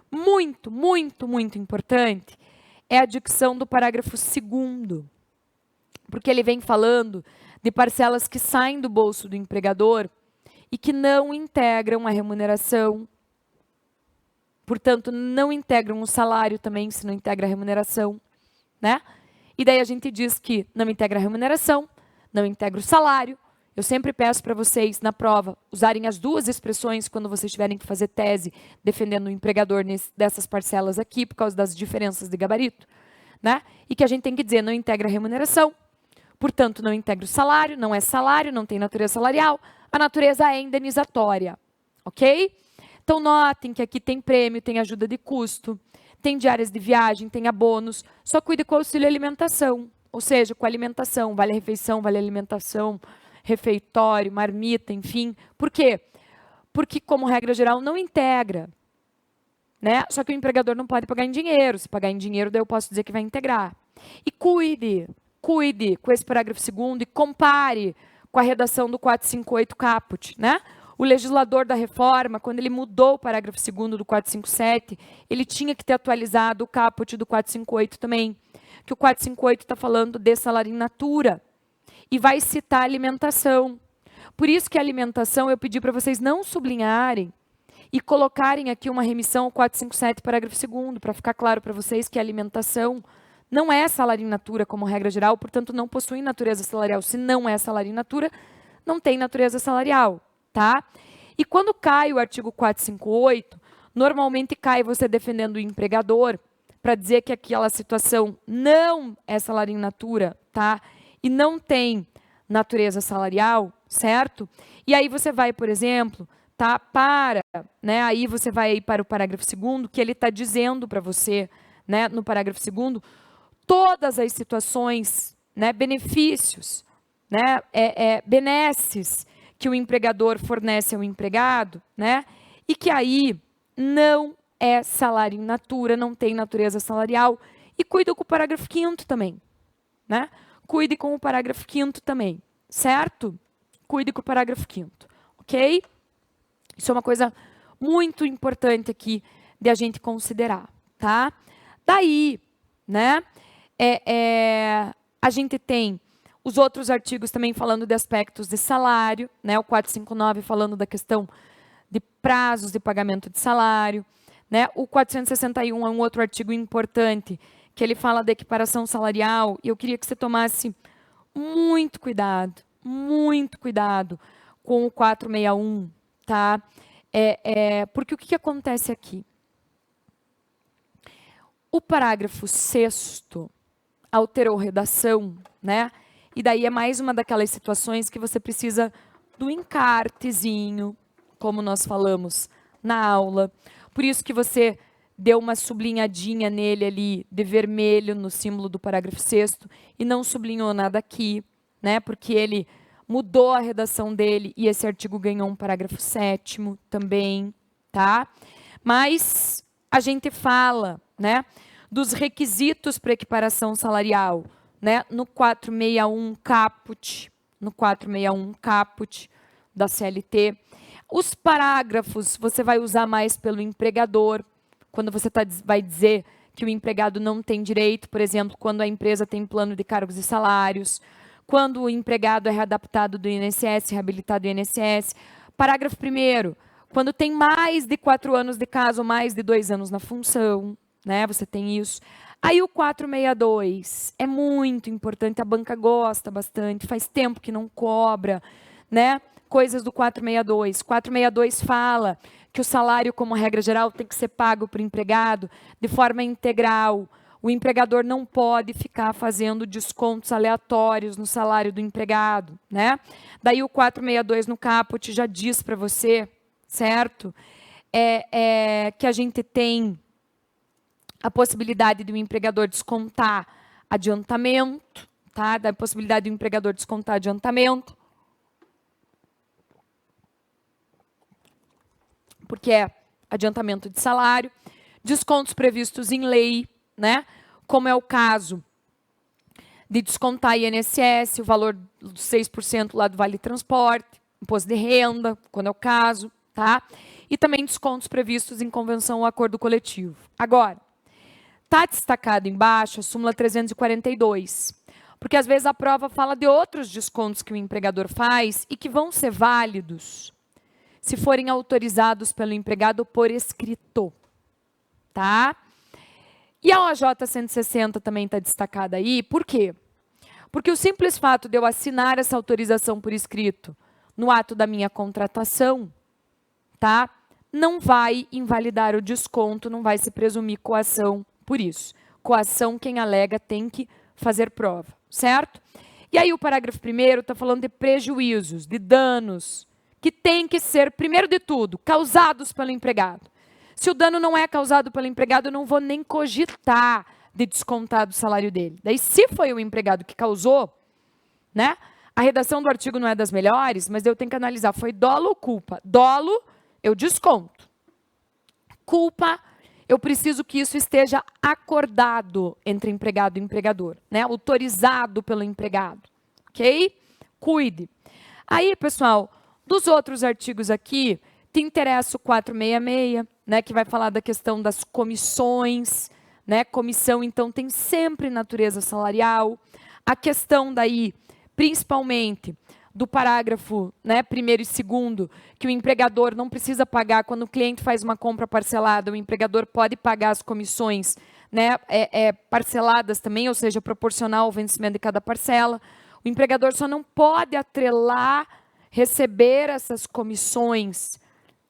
muito, muito, muito importante é a dicção do parágrafo 2º, porque ele vem falando de parcelas que saem do bolso do empregador e que não integram a remuneração, portanto, não integram o salário também, se não integra a remuneração, né? E daí a gente diz que não integra a remuneração, não integra o salário. Eu sempre peço para vocês, na prova, usarem as duas expressões quando vocês tiverem que fazer tese defendendo o empregador dessas parcelas aqui, por causa das diferenças de gabarito, né? E que a gente tem que dizer, não integra a remuneração, portanto, não integra o salário, não é salário, não tem natureza salarial, a natureza é indenizatória, ok? Então, notem que aqui tem prêmio, tem ajuda de custo, tem diárias de viagem, tem abonos, só cuide com o auxílio alimentação, ou seja, com alimentação, vale refeição, vale alimentação, refeitório, marmita, enfim. Por quê? Porque, como regra geral, não integra, né? Só que o empregador não pode pagar em dinheiro. Se pagar em dinheiro, daí eu posso dizer que vai integrar. E cuide com esse parágrafo 2º e compare com a redação do 458 caput, né? O legislador da reforma, quando ele mudou o parágrafo 2º do 457, ele tinha que ter atualizado o caput do 458 também, que o 458 está falando de salário in natura e vai citar alimentação. Por isso que a alimentação eu pedi para vocês não sublinharem e colocarem aqui uma remissão ao 457, parágrafo 2º, para ficar claro para vocês que a alimentação não é salário in natura como regra geral, portanto não possui natureza salarial. Se não é salário in natura, não tem natureza salarial, tá? E quando cai o artigo 458, normalmente cai você defendendo o empregador para dizer que aquela situação não é salário in natura, tá? E não tem natureza salarial, certo? E aí você vai, por exemplo, tá, né? Aí você vai para o parágrafo 2º, que ele está dizendo para você, né, no parágrafo 2º, todas as situações, né, benefícios, né, benesses que o empregador fornece ao empregado, né, e que aí não é salário in natura, não tem natureza salarial, e cuida com o parágrafo 5º também, né? Cuide com o parágrafo 5º também, certo? Cuide com o parágrafo 5º, ok? Isso é uma coisa muito importante aqui de a gente considerar, tá? Daí, né, a gente tem os outros artigos também falando de aspectos de salário, né, o 459 falando da questão de prazos de pagamento de salário, né, o 461 é um outro artigo importante, que ele fala da equiparação salarial, e eu queria que você tomasse muito cuidado com o 461, tá? Porque o que acontece aqui? O parágrafo 6º alterou redação, né? E daí é mais uma daquelas situações que você precisa do encartezinho, como nós falamos na aula. Por isso que você deu uma sublinhadinha nele ali, de vermelho, no símbolo do parágrafo 6º, e não sublinhou nada aqui, né? Porque ele mudou a redação dele e esse artigo ganhou um parágrafo 7º também, tá? Mas a gente fala, né, dos requisitos para equiparação salarial, né, no 461 caput, da CLT. Os parágrafos você vai usar mais pelo empregador, quando você vai dizer que o empregado não tem direito, por exemplo, quando a empresa tem plano de cargos e salários, quando o empregado é readaptado do INSS, reabilitado do INSS. Parágrafo 1º, quando tem mais de 4 anos de caso, mais de 2 anos na função, né? Você tem isso. Aí o 462 é muito importante, a banca gosta bastante, faz tempo que não cobra, né? Coisas do 462. 462 fala que o salário, como regra geral, tem que ser pago para o empregado de forma integral. O empregador não pode ficar fazendo descontos aleatórios no salário do empregado, né? Daí o 462 no caput já diz para você, certo? Que a gente tem a possibilidade do empregador descontar adiantamento, tá? Da possibilidade do empregador descontar adiantamento, porque é adiantamento de salário, descontos previstos em lei, né? Como é o caso de descontar INSS, o valor dos 6% lá do Vale Transporte, imposto de renda, quando é o caso, tá? E também descontos previstos em convenção ou acordo coletivo. Agora, está destacado embaixo a súmula 342, porque às vezes a prova fala de outros descontos que o empregador faz e que vão ser válidos se forem autorizados pelo empregado por escrito, tá? E a OJ 160 também está destacada aí, por quê? Porque o simples fato de eu assinar essa autorização por escrito no ato da minha contratação, tá? Não vai invalidar o desconto, não vai se presumir coação por isso. Coação, quem alega tem que fazer prova, certo? E aí o parágrafo 1º está falando de prejuízos, de danos, que tem que ser, primeiro de tudo, causados pelo empregado. Se o dano não é causado pelo empregado, eu não vou nem cogitar de descontar do salário dele. Daí, se foi o empregado que causou, né? A redação do artigo não é das melhores, mas eu tenho que analisar, foi dolo ou culpa? Dolo, eu desconto. Culpa, eu preciso que isso esteja acordado entre empregado e empregador, né? Autorizado pelo empregado, ok? Cuide. Aí, pessoal, dos outros artigos aqui, te interessa o 466, né? Que vai falar da questão das comissões, né? Comissão, então, tem sempre natureza salarial. A questão daí, principalmente, do parágrafo, né, 1º e 2º, que o empregador não precisa pagar quando o cliente faz uma compra parcelada, o empregador pode pagar as comissões, né, parceladas também, ou seja, proporcional ao vencimento de cada parcela. O empregador só não pode atrelar, receber essas comissões,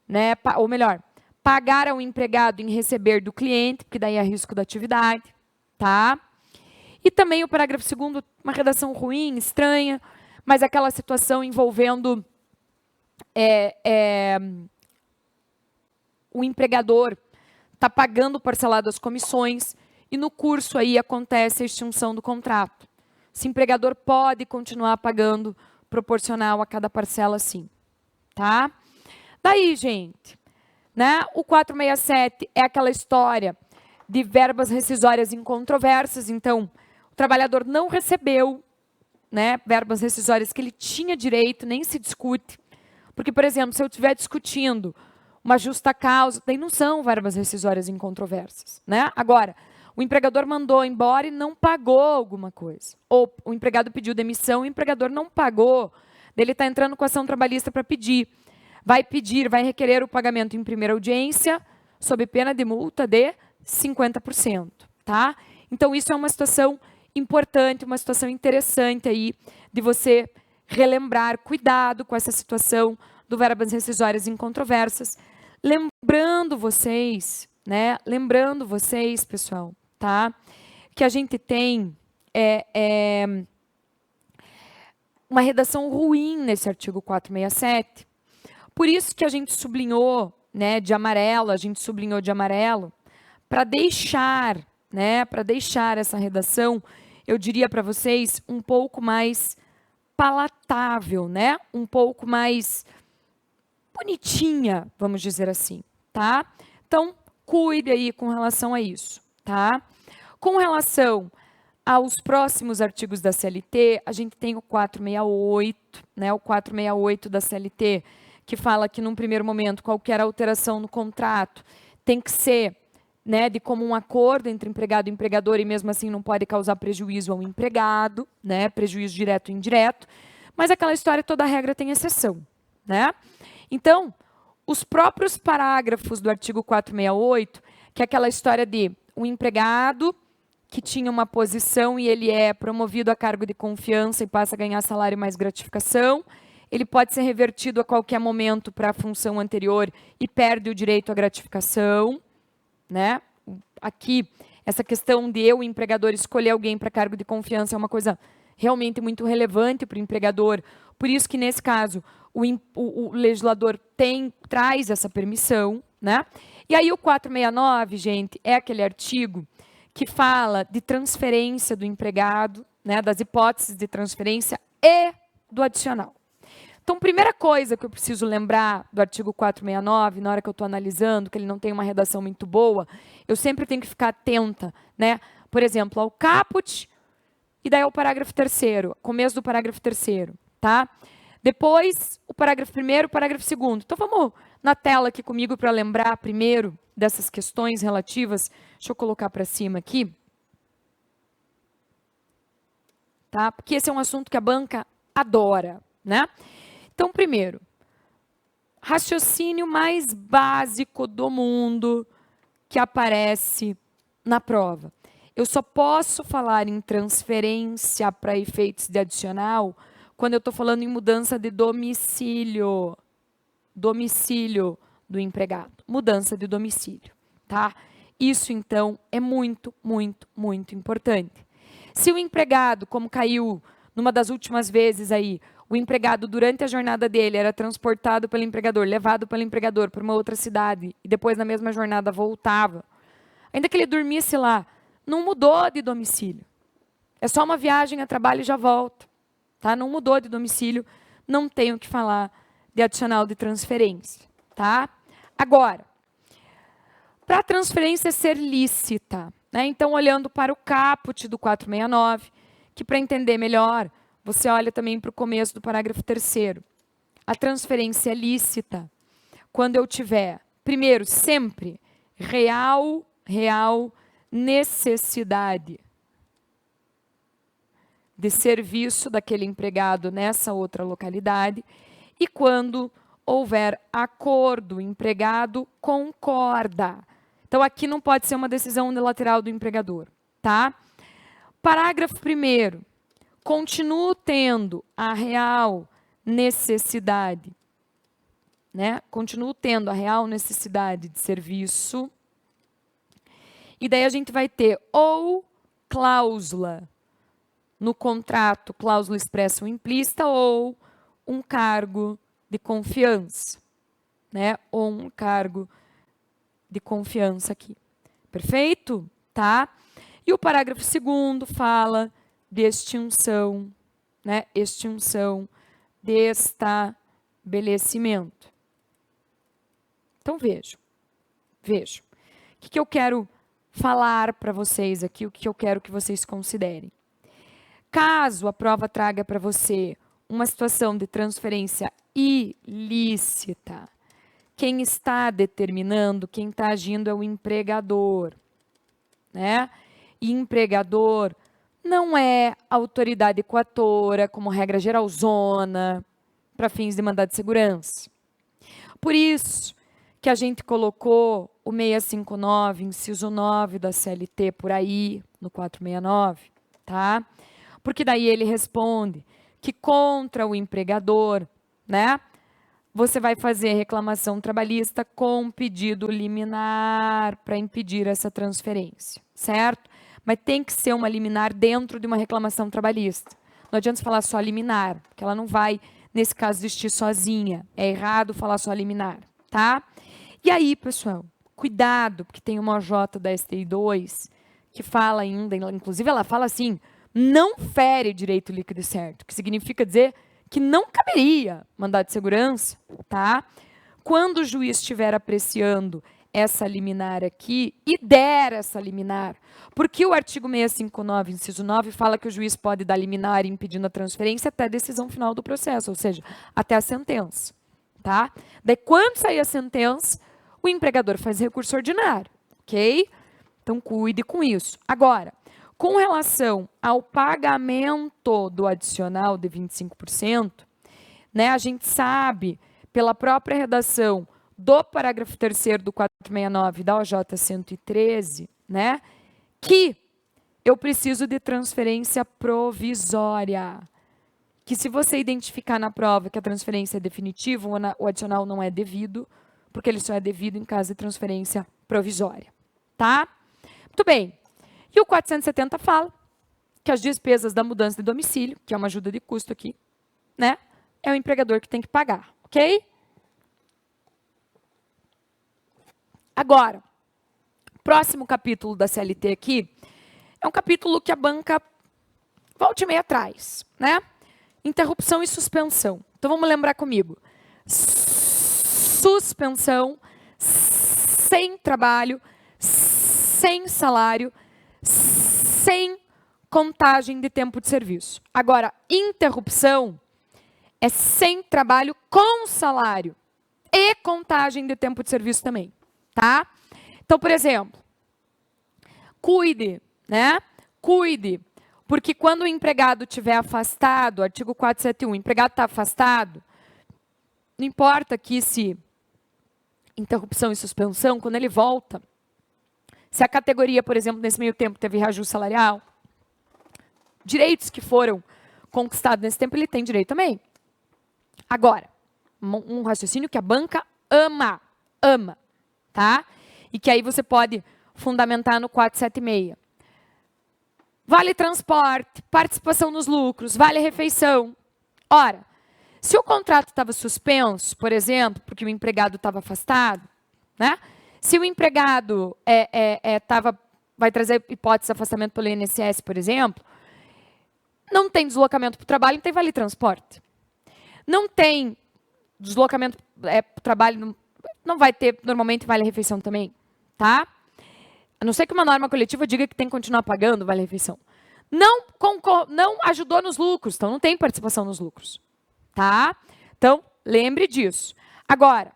né, ou melhor, pagar ao empregado em receber do cliente, porque daí é risco da atividade, tá? E também o parágrafo 2º, uma redação ruim, estranha, mas aquela situação envolvendo o empregador está pagando parcelado as comissões e no curso aí acontece a extinção do contrato. Esse empregador pode continuar pagando proporcional a cada parcela, sim. Tá? Daí, gente, né, o 467 é aquela história de verbas rescisórias incontroversas, então o trabalhador não recebeu, né, verbas rescisórias que ele tinha direito, nem se discute. Porque, por exemplo, se eu estiver discutindo uma justa causa, daí não são verbas rescisórias incontroversas, né? Agora, o empregador mandou embora e não pagou alguma coisa. Ou o empregado pediu demissão e o empregador não pagou. Ele está entrando com ação trabalhista para pedir. Vai requerer o pagamento em primeira audiência, sob pena de multa de 50%, tá? Então, isso é uma situação importante, uma situação interessante aí de você relembrar, cuidado com essa situação do verbas rescisórias incontroversas. Lembrando vocês, né? Lembrando vocês, pessoal, tá? Que a gente tem uma redação ruim nesse artigo 467. Por isso que a gente sublinhou, né, de amarelo, para deixar, né, essa redação, eu diria para vocês, um pouco mais palatável, né? Um pouco mais bonitinha, vamos dizer assim, tá? Então, cuide aí com relação a isso, tá? Com relação aos próximos artigos da CLT, a gente tem o 468, né? O 468 da CLT, que fala que num primeiro momento qualquer alteração no contrato tem que ser né, de comum acordo entre empregado e empregador, e mesmo assim não pode causar prejuízo ao empregado, né, prejuízo direto e indireto, mas aquela história, toda regra tem exceção, né? Então, os próprios parágrafos do artigo 468, que é aquela história de um empregado que tinha uma posição e ele é promovido a cargo de confiança e passa a ganhar salário mais gratificação, ele pode ser revertido a qualquer momento para a função anterior e perde o direito à gratificação, né? Aqui, essa questão de eu, empregador, escolher alguém para cargo de confiança é uma coisa realmente muito relevante para o empregador. Por isso que, nesse caso, o legislador traz essa permissão, né? E aí o 469, gente, é aquele artigo que fala de transferência do empregado, né, das hipóteses de transferência e do adicional. Então, primeira coisa que eu preciso lembrar do artigo 469, na hora que eu estou analisando, que ele não tem uma redação muito boa, eu sempre tenho que ficar atenta, né? Por exemplo, ao caput, e daí ao parágrafo 3º, começo do parágrafo 3º, tá? Depois, o parágrafo 1º, o parágrafo 2º. Então, vamos na tela aqui comigo para lembrar primeiro dessas questões relativas. Deixa eu colocar para cima aqui. Tá? Porque esse é um assunto que a banca adora, né? Então, primeiro, raciocínio mais básico do mundo que aparece na prova. Eu só posso falar em transferência para efeitos de adicional quando eu estou falando em mudança de domicílio. Domicílio do empregado. Mudança de domicílio, tá? Isso, então, é muito, muito, muito importante. Se o empregado, como caiu numa das últimas vezes aí, o empregado, durante a jornada dele, era transportado pelo empregador, levado pelo empregador para uma outra cidade, e depois, na mesma jornada, voltava. Ainda que ele dormisse lá, não mudou de domicílio. É só uma viagem a trabalho e já volta. Tá? Não mudou de domicílio, não tenho que falar de adicional de transferência. Tá? Agora, para a transferência ser lícita, né? Então, olhando para o caput do 469, que para entender melhor, você olha também para o começo do parágrafo 3º. A transferência é lícita quando eu tiver, primeiro, sempre, real necessidade de serviço daquele empregado nessa outra localidade e quando houver acordo, o empregado concorda. Então, aqui não pode ser uma decisão unilateral do empregador, tá? Parágrafo 1º. Continuo tendo a real necessidade, né? Continuo tendo a real necessidade de serviço. E daí a gente vai ter ou cláusula no contrato, cláusula expressa ou implícita, ou um cargo de confiança, né? Ou um cargo de confiança aqui. Perfeito? Tá? E o parágrafo 2º fala de extinção, né? Extinção de estabelecimento. Então, vejam. O que eu quero falar para vocês aqui, o que eu quero que vocês considerem. Caso a prova traga para você uma situação de transferência ilícita, quem está determinando, quem está agindo é o empregador, né? E empregador não é autoridade coatora, como regra geralzona, para fins de mandado de segurança. Por isso que a gente colocou o 659, inciso 9 da CLT por aí, no 469, tá? Porque daí ele responde que contra o empregador, né? Você vai fazer reclamação trabalhista com pedido liminar para impedir essa transferência, certo? Mas tem que ser uma liminar dentro de uma reclamação trabalhista. Não adianta falar só liminar, porque ela não vai, nesse caso, existir sozinha. É errado falar só liminar, tá? E aí, pessoal, cuidado, porque tem uma OJ da STI 2 que fala ainda, inclusive ela fala assim, não fere direito líquido e certo, que significa dizer que não caberia mandado de segurança, tá? Quando o juiz estiver apreciando essa liminar aqui e der essa liminar, porque o artigo 659, inciso 9, fala que o juiz pode dar liminar impedindo a transferência até a decisão final do processo, ou seja, até a sentença, tá? Daí, quando sair a sentença, o empregador faz recurso ordinário, ok? Então, cuide com isso. Agora, com relação ao pagamento do adicional de 25%, né, a gente sabe, pela própria redação do parágrafo 3º do 469 da OJ 113, né, que eu preciso de transferência provisória. Que se você identificar na prova que a transferência é definitiva, o adicional não é devido, porque ele só é devido em caso de transferência provisória. Tá? Muito bem. E o 470 fala que as despesas da mudança de domicílio, que é uma ajuda de custo aqui, né, é o empregador que tem que pagar, ok? Agora, próximo capítulo da CLT aqui é um capítulo que a banca volta e meia atrás, né? Interrupção e suspensão. Então, vamos lembrar comigo. Suspensão, sem trabalho, sem salário, sem contagem de tempo de serviço. Agora, interrupção é sem trabalho com salário e contagem de tempo de serviço também, tá? Então, por exemplo, cuide, né? Cuide, porque quando o empregado estiver afastado, artigo 471, o empregado está afastado, não importa aqui se interrupção e suspensão, quando ele volta, se a categoria, por exemplo, nesse meio tempo teve reajuste salarial, direitos que foram conquistados nesse tempo, ele tem direito também. Agora, um raciocínio que a banca ama, tá? E que aí você pode fundamentar no 476. Vale transporte, participação nos lucros, vale refeição. Ora, se o contrato estava suspenso, por exemplo, porque o empregado estava afastado, né? Se o empregado vai trazer hipótese de afastamento pelo INSS, por exemplo, não tem deslocamento para o trabalho, não tem vale transporte. Não tem deslocamento para o trabalho, não vai ter, normalmente, vale refeição também, tá? A não ser que uma norma coletiva diga que tem que continuar pagando vale refeição. Não ajudou nos lucros, então não tem participação nos lucros, tá? Então, lembre disso. Agora,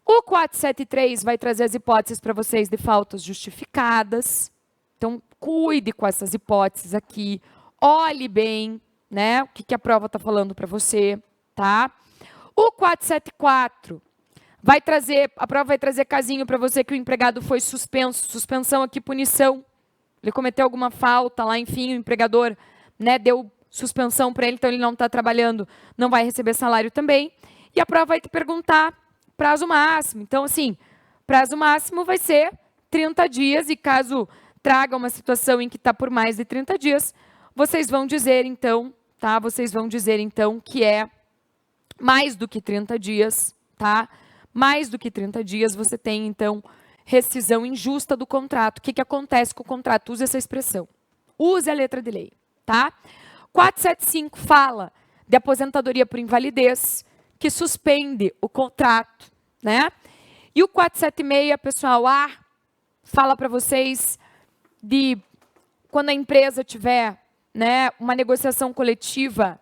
o 473 vai trazer as hipóteses para vocês de faltas justificadas. Então, cuide com essas hipóteses aqui. Olhe bem, né, o que a prova está falando para você, tá? O 474 a prova vai trazer casinho para você que o empregado foi suspenso, suspensão aqui, punição. Ele cometeu alguma falta lá, enfim, o empregador, né, deu suspensão para ele, então ele não está trabalhando, não vai receber salário também. E a prova vai te perguntar prazo máximo. Então, assim, prazo máximo vai ser 30 dias e caso traga uma situação em que está por mais de 30 dias, vocês vão dizer, então, tá? Vocês vão dizer, então, que é mais do que 30 dias, tá? Mais do que 30 dias, você tem, então, rescisão injusta do contrato. O que acontece com o contrato? Use essa expressão. Use a letra de lei, tá? 475 fala de aposentadoria por invalidez, que suspende o contrato, né? E o 476, pessoal, fala para vocês de quando a empresa tiver, né, uma negociação coletiva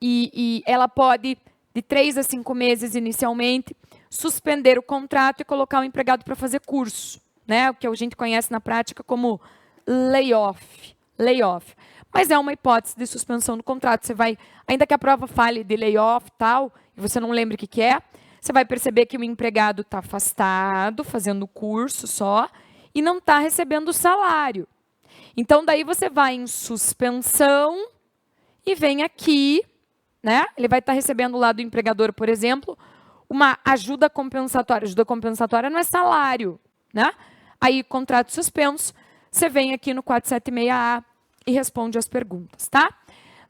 e ela pode, de 3 a 5 meses inicialmente, suspender o contrato e colocar o empregado para fazer curso, né? O que a gente conhece na prática como layoff. Mas é uma hipótese de suspensão do contrato. Você vai, ainda que a prova fale de layoff e tal, e você não lembre o que é, você vai perceber que o empregado está afastado, fazendo curso só, e não está recebendo o salário. Então, daí você vai em suspensão e vem aqui, né? Ele vai estar recebendo lá do empregador, por exemplo, uma ajuda compensatória. Ajuda compensatória não é salário, né? Aí, contrato suspenso, você vem aqui no 476A e responde as perguntas, tá?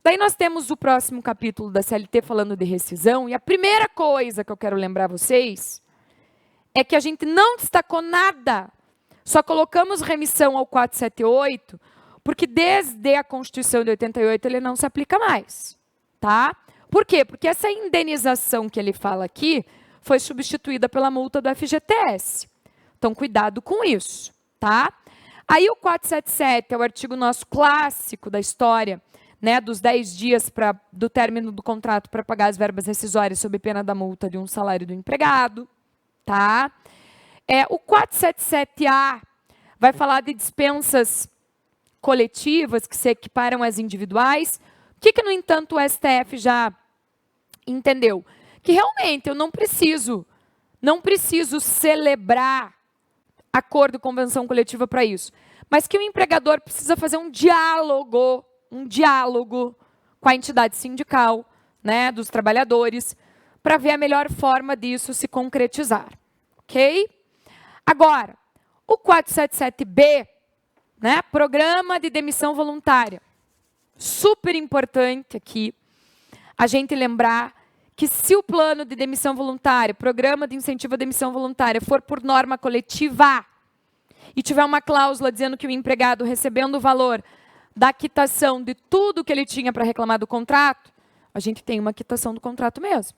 Daí nós temos o próximo capítulo da CLT falando de rescisão, e a primeira coisa que eu quero lembrar vocês é que a gente não destacou nada, só colocamos remissão ao 478, porque desde a Constituição de 88 ele não se aplica mais, tá? Por quê? Porque essa indenização que ele fala aqui foi substituída pela multa do FGTS. Então, cuidado com isso, tá? Aí o 477 é o artigo nosso clássico da história, né, dos 10 dias do término do contrato para pagar as verbas rescisórias sob pena da multa de um salário do empregado, tá? O 477A vai falar de dispensas coletivas que se equiparam às individuais. O que, no entanto, o STF já entendeu? Que realmente eu não preciso celebrar acordo e convenção coletiva para isso, mas que o empregador precisa fazer um diálogo com a entidade sindical, né, dos trabalhadores, para ver a melhor forma disso se concretizar, ok? Agora, o 477B, né, Programa de Demissão Voluntária. Super importante aqui a gente lembrar que se o plano de demissão voluntária, programa de incentivo à demissão voluntária, for por norma coletiva e tiver uma cláusula dizendo que o empregado recebendo o valor da quitação de tudo que ele tinha para reclamar do contrato, a gente tem uma quitação do contrato mesmo.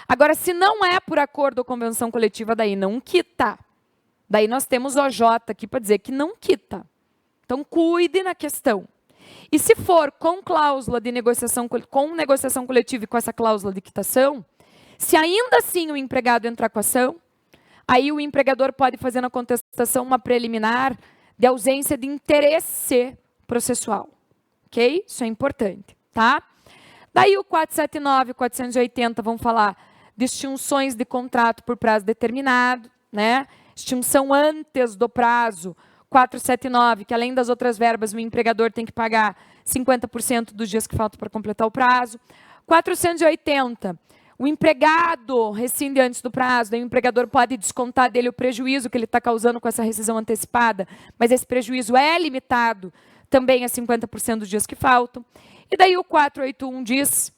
Agora, se não é por acordo ou convenção coletiva, daí não quita. Daí nós temos OJ aqui para dizer que não quita. Então, cuide na questão. E se for com cláusula de negociação, com negociação coletiva e com essa cláusula de quitação, se ainda assim o empregado entrar com a ação, aí o empregador pode fazer na contestação uma preliminar de ausência de interesse processual. Ok? Isso é importante, tá? Daí o 479 e o 480 vão falar de extinções de contrato por prazo determinado, né? Extinção antes do prazo. 479, que além das outras verbas, o empregador tem que pagar 50% dos dias que faltam para completar o prazo. 480, o empregado rescinde antes do prazo, daí o empregador pode descontar dele o prejuízo que ele está causando com essa rescisão antecipada, mas esse prejuízo é limitado também a 50% dos dias que faltam. E daí o 481 diz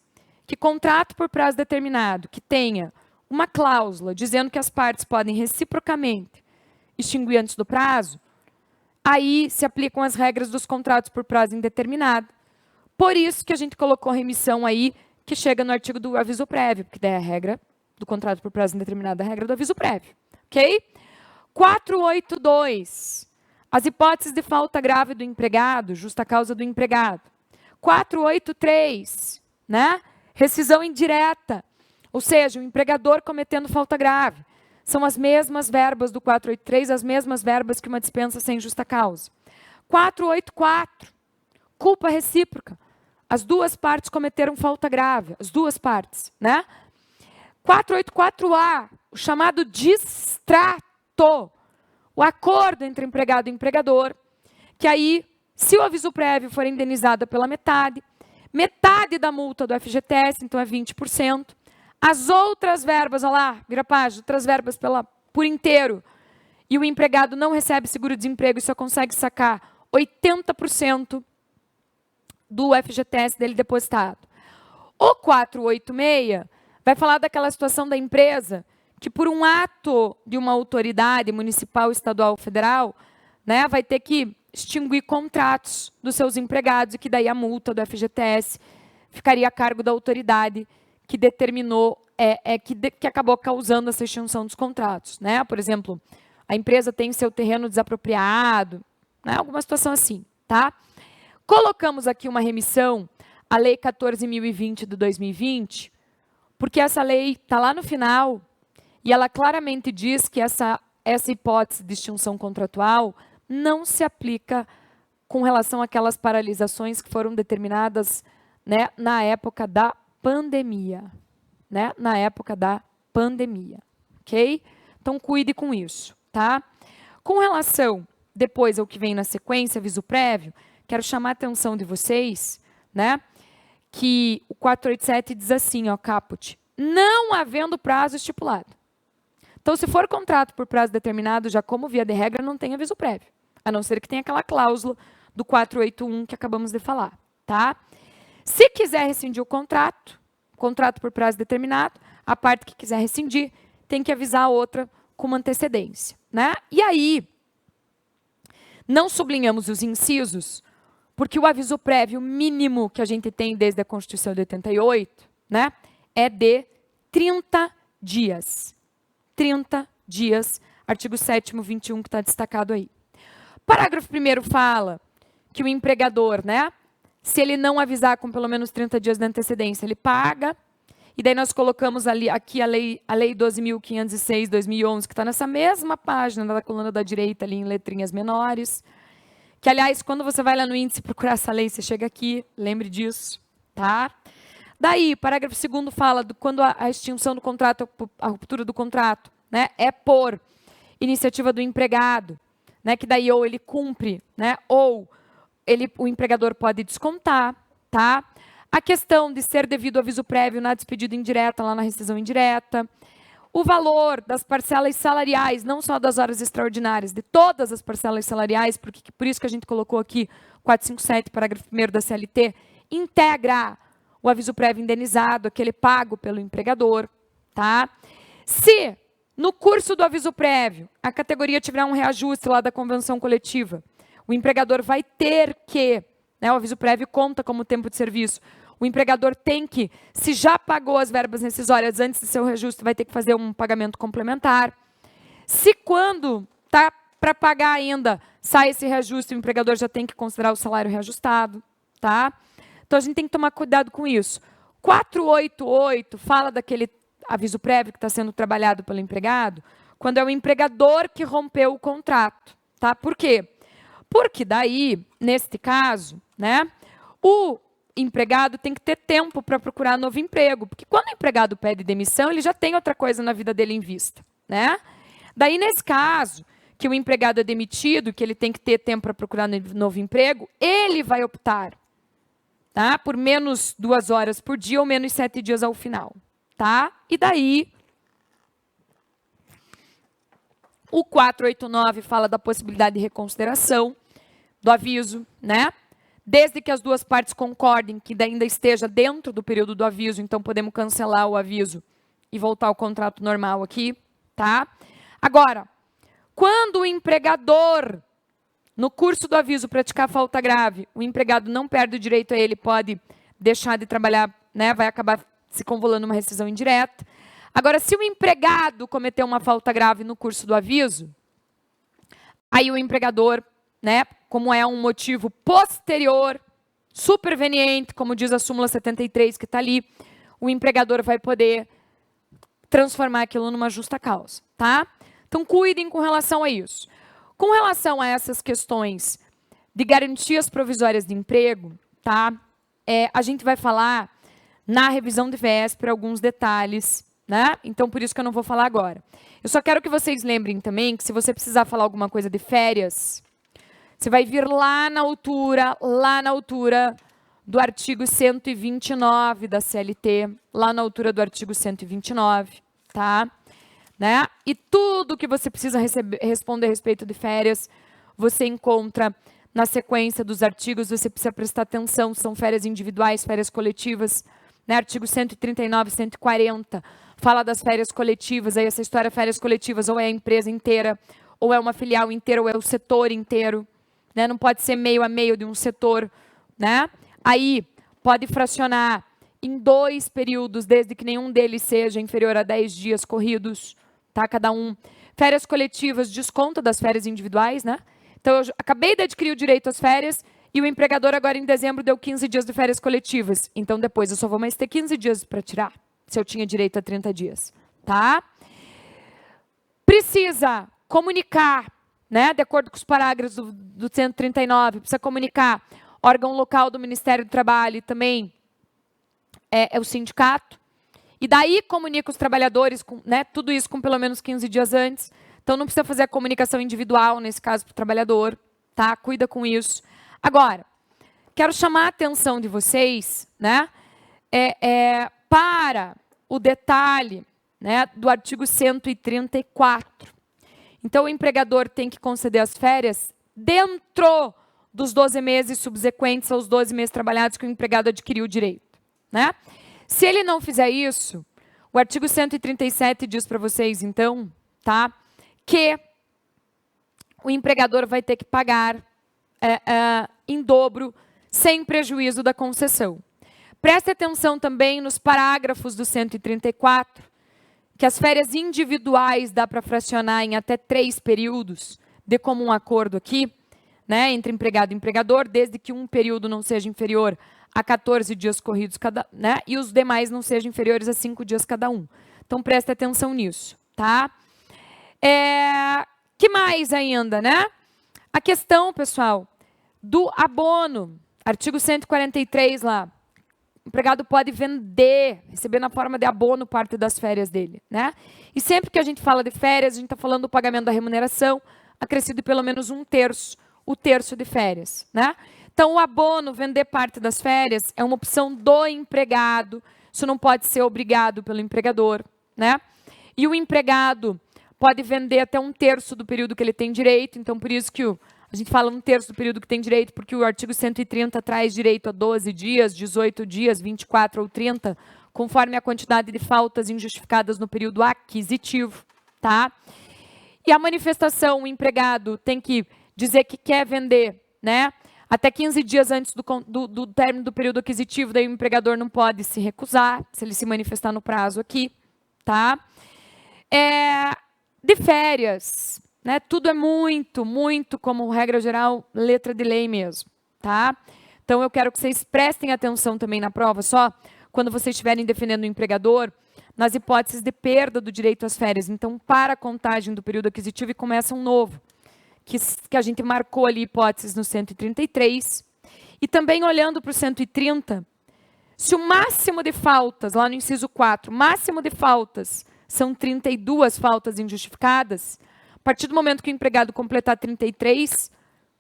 que contrato por prazo determinado, que tenha uma cláusula dizendo que as partes podem reciprocamente extinguir antes do prazo, aí se aplicam as regras dos contratos por prazo indeterminado. Por isso que a gente colocou remissão aí, que chega no artigo do aviso prévio, porque daí é a regra do contrato por prazo indeterminado, é a regra do aviso prévio. Ok? 482. As hipóteses de falta grave do empregado, justa causa do empregado. 483, né? Rescisão indireta, ou seja, o empregador cometendo falta grave. São as mesmas verbas do 483, as mesmas verbas que uma dispensa sem justa causa. 484, culpa recíproca. As duas partes cometeram falta grave, as duas partes, né? 484A, o chamado distrato, o acordo entre empregado e empregador, que aí, se o aviso prévio for indenizado pela metade da multa do FGTS, então é 20%. As outras verbas, olha lá, vira página, outras verbas por inteiro, e o empregado não recebe seguro-desemprego e só consegue sacar 80% do FGTS dele depositado. O 486 vai falar daquela situação da empresa que, por um ato de uma autoridade municipal, estadual ou federal, né, vai ter que extinguir contratos dos seus empregados e que daí a multa do FGTS ficaria a cargo da autoridade que determinou, que acabou causando essa extinção dos contratos, né? Por exemplo, a empresa tem seu terreno desapropriado, né? Alguma situação assim, tá? Colocamos aqui uma remissão à Lei 14.020 de 2020, porque essa lei está lá no final e ela claramente diz que essa hipótese de extinção contratual não se aplica com relação àquelas paralisações que foram determinadas, né, na época da pandemia, né? Na época da pandemia, ok? Então, cuide com isso, tá? Com relação, depois, ao que vem na sequência, aviso prévio, quero chamar a atenção de vocês, né? Que o 487 diz assim, ó, caput, não havendo prazo estipulado. Então, se for contrato por prazo determinado, já como via de regra, não tem aviso prévio, a não ser que tenha aquela cláusula do 481 que acabamos de falar, tá? Se quiser rescindir o contrato por prazo determinado, a parte que quiser rescindir tem que avisar a outra com uma antecedência, né? E aí, não sublinhamos os incisos, porque o aviso prévio mínimo que a gente tem desde a Constituição de 88, né, é de 30 dias. 30 dias, artigo 7º, 21, que está destacado aí. Parágrafo 1º fala que o empregador, né, se ele não avisar com pelo menos 30 dias de antecedência, ele paga. E daí nós colocamos ali, aqui a lei 12.506, 2011, que está nessa mesma página da coluna da direita, ali em letrinhas menores. Que, aliás, quando você vai lá no índice procurar essa lei, você chega aqui, lembre disso, tá? Daí, parágrafo 2º fala do quando a extinção do contrato, a ruptura do contrato, né, é por iniciativa do empregado, né, que daí ou ele cumpre, né, ou o empregador pode descontar, tá? A questão de ser devido aviso prévio na despedida indireta, lá na rescisão indireta. O valor das parcelas salariais, não só das horas extraordinárias, de todas as parcelas salariais, porque por isso que a gente colocou aqui 457, parágrafo 1º da CLT, integra o aviso prévio indenizado, aquele pago pelo empregador, tá? Se, no curso do aviso prévio, a categoria tiver um reajuste lá da convenção coletiva, o empregador vai ter que, né, o aviso prévio conta como tempo de serviço, o empregador tem que, se já pagou as verbas rescisórias antes de seu reajuste, vai ter que fazer um pagamento complementar. Se quando está para pagar ainda, sai esse reajuste, o empregador já tem que considerar o salário reajustado, tá? Então, a gente tem que tomar cuidado com isso. 488 fala daquele aviso prévio que está sendo trabalhado pelo empregado, quando é o empregador que rompeu o contrato, tá? Por quê? Porque daí, neste caso, né, o empregado tem que ter tempo para procurar novo emprego, porque quando o empregado pede demissão, ele já tem outra coisa na vida dele em vista, né? Daí, nesse caso, que o empregado é demitido, que ele tem que ter tempo para procurar novo emprego, ele vai optar, tá, por menos 2 horas por dia ou menos 7 dias ao final, tá? E daí, o 489 fala da possibilidade de reconsideração do aviso, né? Desde que as duas partes concordem que ainda esteja dentro do período do aviso, então podemos cancelar o aviso e voltar ao contrato normal aqui, tá? Agora, quando o empregador, no curso do aviso, praticar falta grave, o empregado não perde o direito a ele, pode deixar de trabalhar, né? Vai acabar se convolando uma rescisão indireta. Agora, se o empregado cometeu uma falta grave no curso do aviso, aí o empregador, né, como é um motivo posterior, superveniente, como diz a súmula 73 que está ali, o empregador vai poder transformar aquilo numa justa causa, tá? Então, cuidem com relação a isso. Com relação a essas questões de garantias provisórias de emprego, tá? A gente vai falar na revisão de véspera alguns detalhes, né? Então, por isso que eu não vou falar agora. Eu só quero que vocês lembrem também que se você precisar falar alguma coisa de férias, você vai vir lá na altura do artigo 129 da CLT, lá na altura do artigo 129, tá? Né? E tudo que você precisa responder a respeito de férias, você encontra na sequência dos artigos, você precisa prestar atenção, são férias individuais, férias coletivas, né? Artigo 139, 140, fala das férias coletivas, aí essa história férias coletivas, ou é a empresa inteira, ou é uma filial inteira, ou é o setor inteiro, né? Não pode ser meio a meio de um setor, né? Aí, pode fracionar em 2 períodos, desde que nenhum deles seja inferior a 10 dias corridos, tá? Cada um. Férias coletivas desconta das férias individuais, né? Então, eu acabei de adquirir o direito às férias e o empregador agora em dezembro deu 15 dias de férias coletivas. Então, depois eu só vou mais ter 15 dias para tirar, se eu tinha direito a 30 dias, tá? Precisa comunicar, né? De acordo com os parágrafos do 139, precisa comunicar órgão local do Ministério do Trabalho e também é o sindicato. E daí comunica os trabalhadores, né? Tudo isso com pelo menos 15 dias antes. Então, não precisa fazer a comunicação individual, nesse caso, para o trabalhador, tá? Cuida com isso. Agora, quero chamar a atenção de vocês, né? Para o detalhe, né, do artigo 134. Então, o empregador tem que conceder as férias dentro dos 12 meses subsequentes aos 12 meses trabalhados que o empregado adquiriu o direito, né? Se ele não fizer isso, o artigo 137 diz para vocês, então, tá, que o empregador vai ter que pagar em dobro, sem prejuízo da concessão. Preste atenção também nos parágrafos do 134, que as férias individuais dá para fracionar em até 3 períodos, de comum acordo aqui, né, entre empregado e empregador, desde que um período não seja inferior a 14 dias corridos cada, né, e os demais não sejam inferiores a 5 dias cada um. Então, preste atenção nisso, tá? Que mais ainda, né? A questão, pessoal, do abono. Artigo 143 lá. O empregado pode vender, receber na forma de abono parte das férias dele, né? E sempre que a gente fala de férias, a gente está falando do pagamento da remuneração acrescido de pelo menos 1/3, o terço de férias, né? Então, o abono, vender parte das férias, é uma opção do empregado. Isso não pode ser obrigado pelo empregador, né? E o empregado pode vender até 1/3 do período que ele tem direito. Então, por isso que a gente fala 1/3 do período que tem direito, porque o artigo 130 traz direito a 12 dias, 18 dias, 24 ou 30, conforme a quantidade de faltas injustificadas no período aquisitivo, tá? E a manifestação, o empregado tem que dizer que quer vender, né? Até 15 dias antes do término do período aquisitivo, daí o empregador não pode se recusar, se ele se manifestar no prazo aqui, tá? De férias, né? Tudo é muito, muito, como regra geral, letra de lei mesmo, tá? Então, eu quero que vocês prestem atenção também na prova, só quando vocês estiverem defendendo o empregador, nas hipóteses de perda do direito às férias. Então, para a contagem do período aquisitivo e começa um novo, que a gente marcou ali hipóteses no 133. E também olhando para o 130, se o máximo de faltas, lá no inciso 4, máximo de faltas são 32 faltas injustificadas, a partir do momento que o empregado completar 33,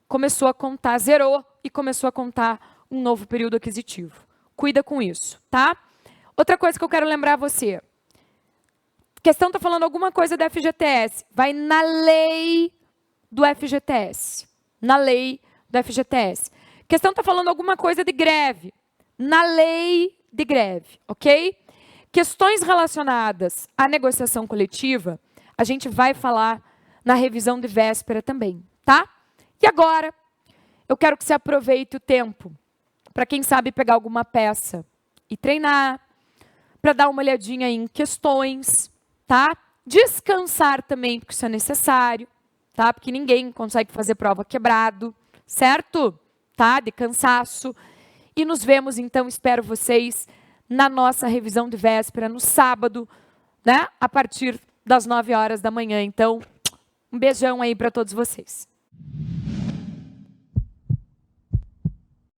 começou a contar, zerou e começou a contar um novo período aquisitivo. Cuida com isso, tá? Outra coisa que eu quero lembrar a você. A questão está falando alguma coisa da FGTS. Vai na lei do FGTS. Na lei do FGTS. A questão está falando alguma coisa de greve. Na lei de greve, ok? Questões relacionadas à negociação coletiva, a gente vai falar na revisão de véspera também, tá? E agora, eu quero que você aproveite o tempo para, quem sabe, pegar alguma peça e treinar, para dar uma olhadinha em questões, tá? Descansar também, porque isso é necessário, tá? Porque ninguém consegue fazer prova quebrado, certo? Tá? De cansaço. E nos vemos, então, espero vocês na nossa revisão de véspera, no sábado, né? A partir das 9 horas da manhã. Então, um beijão aí para todos vocês.